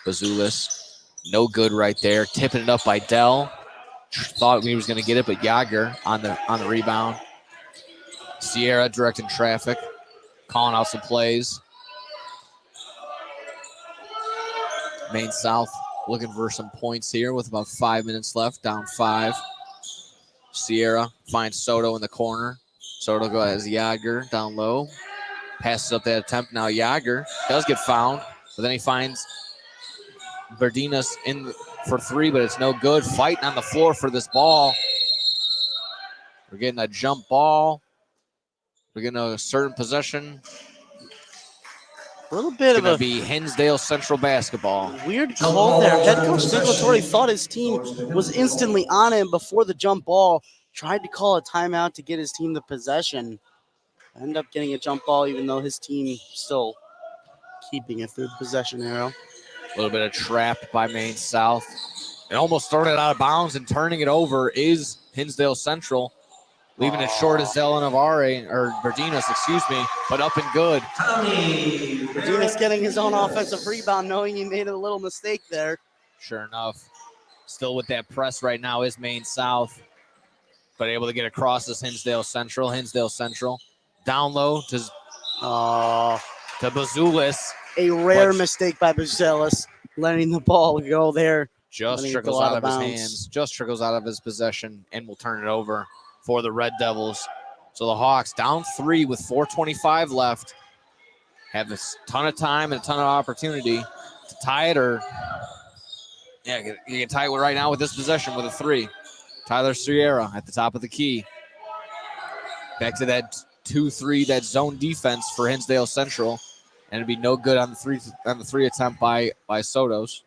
Speaker 1: Bazulis. No good right there. Tipping it up by Dell. Thought he was going to get it, but Yager on the rebound. Sierra directing traffic, calling out some plays. Maine South looking for some points here with about 5 minutes left, down 5. Sierra finds Soto in the corner. Soto goes Yager down low. Passes up that attempt. Now Yager does get fouled, but then he finds Verdinas in for 3, but it's no good. Fighting on the floor for this ball. We're getting a jump ball. We're getting a certain possession.
Speaker 2: A little bit
Speaker 1: It's
Speaker 2: of
Speaker 1: going
Speaker 2: a
Speaker 1: to be Hinsdale Central basketball.
Speaker 2: weird call there. Head coach Nicolatore thought his team was instantly on him before the jump ball. Tried to call a timeout to get his team the possession. Ended up getting a jump ball, even though his team still keeping it through the possession arrow.
Speaker 1: A little bit of trap by Maine South. And almost throwing it out of bounds and turning it over is Hinsdale Central. Leaving it short as Zella Navarre, or Verdinas, excuse me, but up and good.
Speaker 2: Verdinas getting his own offensive rebound, knowing he made a little mistake there.
Speaker 1: Sure enough. Still with that press right now is Maine South. But able to get across this Hinsdale Central. Hinsdale Central. Down low to Bazulis.
Speaker 2: A rare mistake by Bazulis, letting the ball go there.
Speaker 1: Just trickles out of his hands. Just trickles out of his possession and will turn it over for the Red Devils. So the Hawks down 3 with 4:25 left. Have a ton of time and a ton of opportunity to tie it, or you can tie it right now with this possession with a 3. Tyler Sierra at the top of the key. Back to that 2-3, that zone defense for Hinsdale Central. And it'd be no good on the three attempt by Sotos.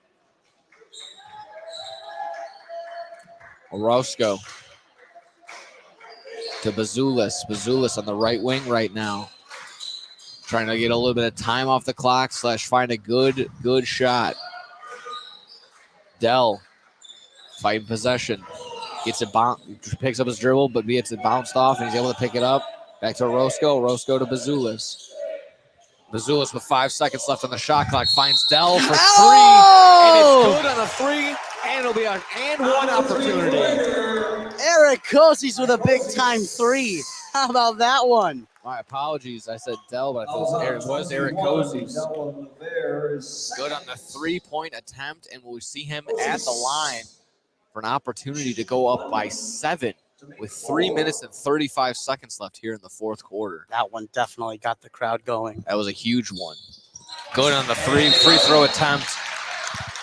Speaker 1: Orozco to Bazulis. Bazulis on the right wing right now. Trying to get a little bit of time off the clock / find a good shot. Dell fighting possession. Gets it picks up his dribble, but gets it bounced off, and he's able to pick it up. Back to Orozco. Orozco to Bazulis. Bazulis with 5 seconds left on the shot clock finds Dell for 3, and it's good on a 3, and it'll be an and 1 opportunity.
Speaker 2: Eric Kosies with a big-time 3. How about that one?
Speaker 1: My apologies. I said Dell, but I thought it was Eric Kosies. Good on the 3-point attempt, and we'll see him at the line for an opportunity to go up by 7 with 3 minutes and 35 seconds left here in the fourth quarter.
Speaker 2: That one definitely got the crowd going.
Speaker 1: That was a huge one. Good on the free throw attempt,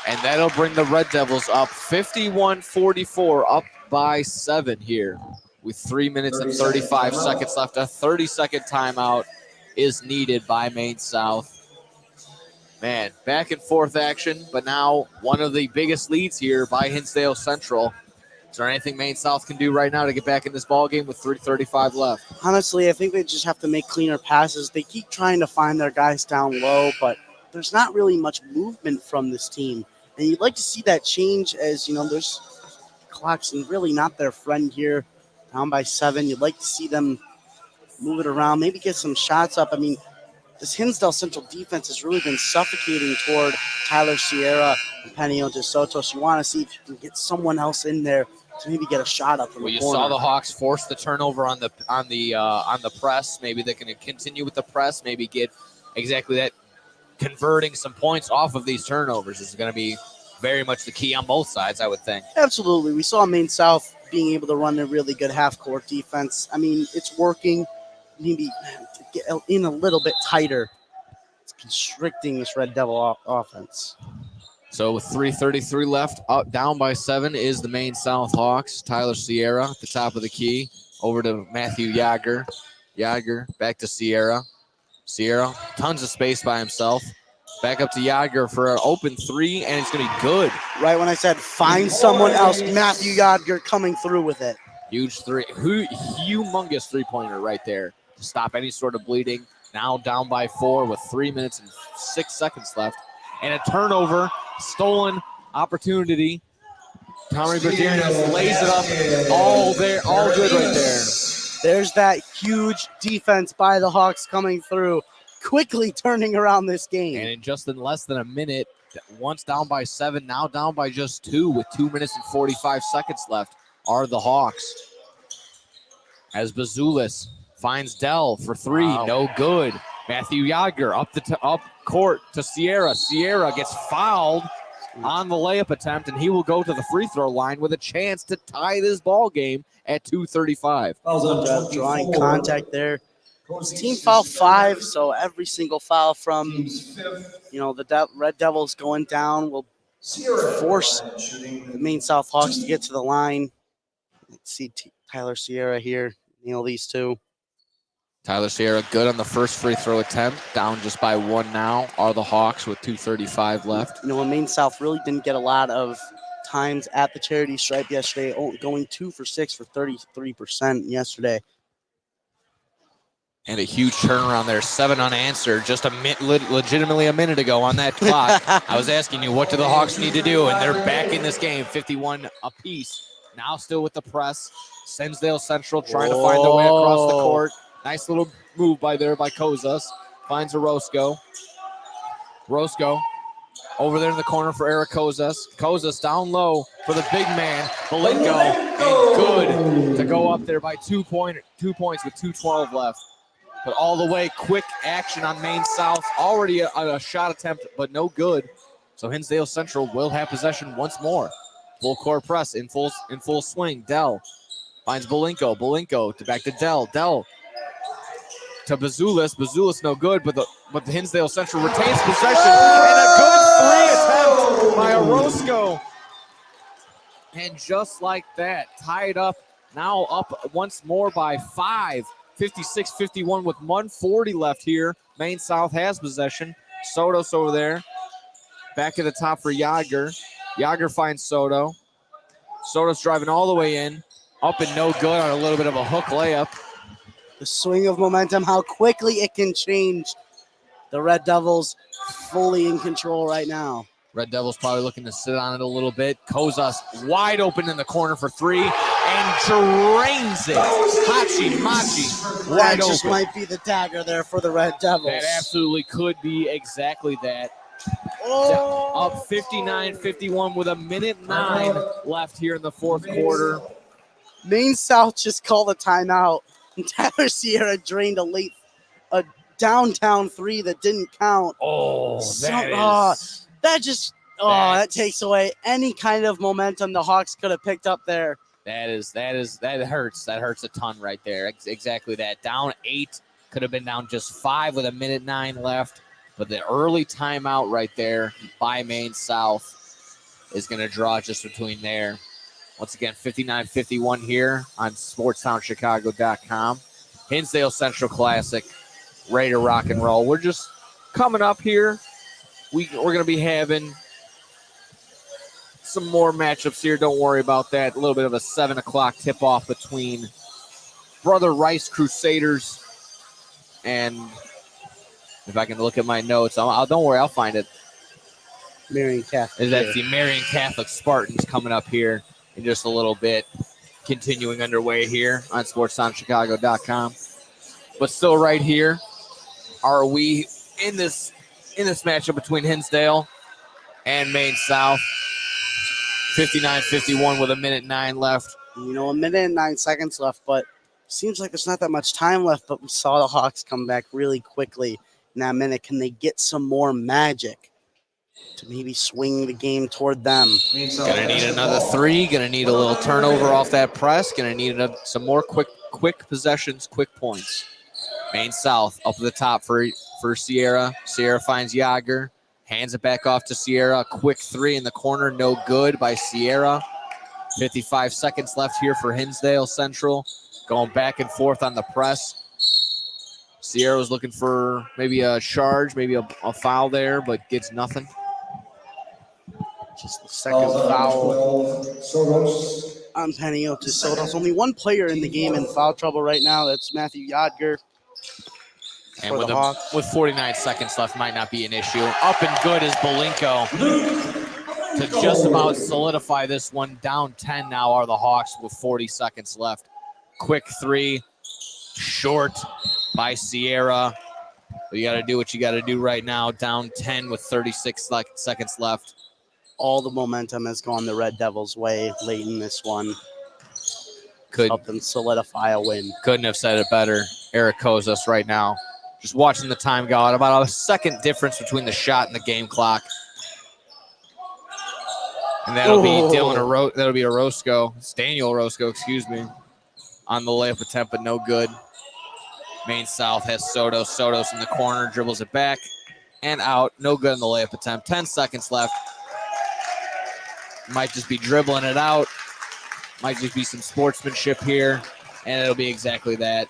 Speaker 1: and that'll bring the Red Devils up 51-44, up by 7 here with 3 minutes and 35 seconds left. A 30-second timeout is needed by Maine South. Man, back and forth action, but now one of the biggest leads here by Hinsdale Central. Is there anything Maine South can do right now to get back in this ballgame with 3:35 left?
Speaker 2: Honestly, I think they just have to make cleaner passes. They keep trying to find their guys down low, but there's not really much movement from this team. And you'd like to see that change as, there's clock's really not their friend here. Down by 7. You'd like to see them move it around, maybe get some shots up. I mean, this Hinsdale Central defense has really been suffocating toward Tyler Sierra and Penio de Sotos. You want to see if you can get someone else in there to maybe get a shot up from the corner.
Speaker 1: You saw the Hawks force the turnover on the press. Maybe they can continue with the press. Maybe get exactly that converting some points off of these turnovers is going to be very much the key on both sides, I would think.
Speaker 2: Absolutely. We saw Maine South being able to run a really good half-court defense. I mean, it's working. Maybe to get in a little bit tighter. It's constricting this Red Devil offense.
Speaker 1: So with 3:33 left, up down by 7 is the Maine South Hawks. Tyler Sierra at the top of the key. Over to Matthew Yager. Yager back to Sierra. Sierra, tons of space by himself. Back up to Yager for an open 3, and it's going to be good.
Speaker 2: Right when I said find someone else, Matthew Yager coming through with it.
Speaker 1: Huge three. Humongous three-pointer right there to stop any sort of bleeding. Now down by 4 with 3 minutes and 6 seconds left. And a turnover, stolen opportunity. Tommy Bergerius lays it up. All there, all good right there.
Speaker 2: There's that huge defense by the Hawks coming through, quickly turning around this game.
Speaker 1: And in just less than a minute, once down by 7, now down by just 2 with 2 minutes and 45 seconds left are the Hawks. As Bazulis finds Dell for 3, no good. Matthew Yager up court to Sierra. Sierra gets fouled on the layup attempt, and he will go to the free throw line with a chance to tie this ball game at 2:35.
Speaker 2: Drawing contact there. It's team foul 5, so every single foul from the Red Devils going down will force the Maine South Hawks to get to the line. Let's see Tyler Sierra here nail these two.
Speaker 1: Tyler Sierra good on the first free throw attempt. Down just by 1 now are the Hawks with 2:35 left.
Speaker 2: Maine South really didn't get a lot of times at the charity stripe yesterday, going 2 for 6 for 33% yesterday.
Speaker 1: And a huge turnaround there, 7 unanswered, just legitimately a minute ago on that clock. I was asking you, what do the Hawks need to do? And they're back in this game, 51 apiece. Now still with the press. Hinsdale Central trying to find their way across the court. Nice little move by Kozas. Finds Orozco. Orozco over there in the corner for Eric Kozas. Kozas down low for the big man, Belinko. And good to go up there by 2 points with 2:12 left. But all the way, quick action on Maine South. Already a shot attempt, but no good. So Hinsdale Central will have possession once more. Full court press in full swing. Dell finds Belinko. Belinko back to Dell. Dell to Bazulis. Bazulis no good, but the Hinsdale Central retains possession. And a good 3 attempt by Orozco. And just like that, tied up. Now up once more by 5. 56-51 with 1:40 left here. Maine South has possession. Soto's over there. Back at the top for Yager. Yager finds Soto. Soto's driving all the way in. Up and no good on a little bit of a hook layup.
Speaker 2: The swing of momentum, how quickly it can change. The Red Devils fully in control right now.
Speaker 1: Red Devils probably looking to sit on it a little bit. Kozas wide open in the corner for 3 and drains it. Machi wide
Speaker 2: That just
Speaker 1: open.
Speaker 2: might be the dagger there for the Red Devils.
Speaker 1: That absolutely could be exactly that. Up 59-51 with 1:09 left here in the fourth quarter.
Speaker 2: Maine South just called a timeout. And Tyler Sierra drained a downtown 3 that didn't count. That takes away any kind of momentum the Hawks could have picked up there.
Speaker 1: That hurts. That hurts a ton right there. Exactly that. Down 8, could have been down just 5 with 1:09 left. But the early timeout right there by Maine South is going to draw just between there. Once again, 59-51 here on SportsTownChicago.com. Hinsdale Central Classic, ready to rock and roll. We're just coming up here. We're going to be having some more matchups here. Don't worry about that. A little bit of a 7 o'clock tip-off between Brother Rice Crusaders and, if I can look at my notes, don't worry, I'll find it.
Speaker 2: Marion Catholic.
Speaker 1: That's the Marion Catholic Spartans coming up here in just a little bit. Continuing underway here on SportsTownChicago.com. But still right here are we in this matchup between Hinsdale and Maine South. 59-51 with 1:09 left.
Speaker 2: 1 minute and 9 seconds left, but seems like there's not that much time left, but we saw the Hawks come back really quickly. in that minute. Can they get some more magic to maybe swing the game toward them?
Speaker 1: Gonna need another three. Gonna need a little turnover off that press. Gonna need some more quick possessions, quick points. Maine South up at the top for Sierra. Sierra finds Yager. Hands it back off to Sierra. A quick three in the corner. No good by Sierra. 55 seconds left here for Hinsdale Central. Going back and forth on the press. Sierra was looking for maybe a charge, maybe a foul there, but gets nothing.
Speaker 2: Just the second foul on Panayiotis Sotos. Only one player in the game in foul trouble right now. That's Matthew Yadger.
Speaker 1: And with 49 seconds left, might not be an issue. Up and good is Belinko to just about solidify this one. Down 10 now are the Hawks with 40 seconds left. Quick three, short by Sierra. But you got to do what you got to do right now. Down 10 with 36 seconds left.
Speaker 2: All the momentum has gone the Red Devils' way late in this one. Help them solidify a win.
Speaker 1: Couldn't have said it better. Eric Kozas right now. Just watching the time go out. About a second difference between the shot and the game clock. And that'll be that'll be Orozco. It's Daniel Orozco, excuse me, on the layup attempt, but no good. Maine South has Sotos. Sotos in the corner, dribbles it back and out. No good in the layup attempt. 10 seconds left. Might just be dribbling it out. Might just be some sportsmanship here, and it'll be exactly that.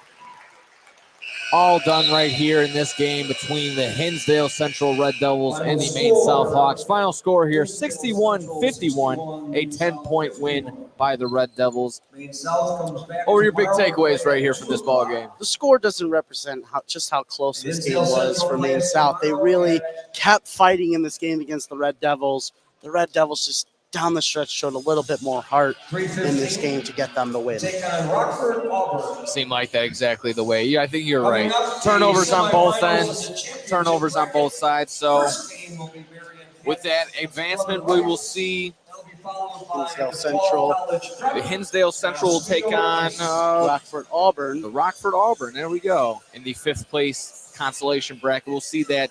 Speaker 1: All done right here in this game between the Hinsdale Central Red Devils and the Maine South Hawks. Final score here, 61-51, a 10-point win by the Red Devils. What were your big takeaways right here from this ball game?
Speaker 2: The score doesn't represent just how close this game was for Maine South. They really kept fighting in this game against the Red Devils. The Red Devils just down the stretch showed a little bit more heart in this game to get them the win.
Speaker 1: Seemed like that exactly the way. Yeah, I think you're right. Turnovers on both ends, turnovers on both sides. So with that advancement, we will see
Speaker 2: Hinsdale Central.
Speaker 1: The Hinsdale Central will take on
Speaker 2: Rockford Auburn.
Speaker 1: The Rockford Auburn, there we go, in the 5th place consolation bracket. We'll see that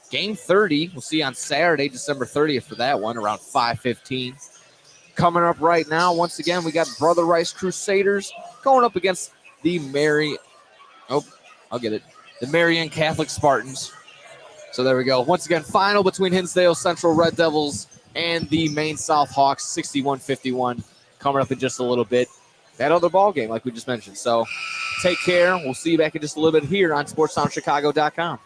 Speaker 1: Game 30, we'll see on Saturday, December 30th for that one, around 5:15. Coming up right now, once again, we got Brother Rice Crusaders going up against the Marian Catholic Spartans. So there we go. Once again, final between Hinsdale Central Red Devils and the Maine South Hawks, 61-51. Coming up in just a little bit. That other ball game, like we just mentioned. So take care. We'll see you back in just a little bit here on SportsTownChicago.com.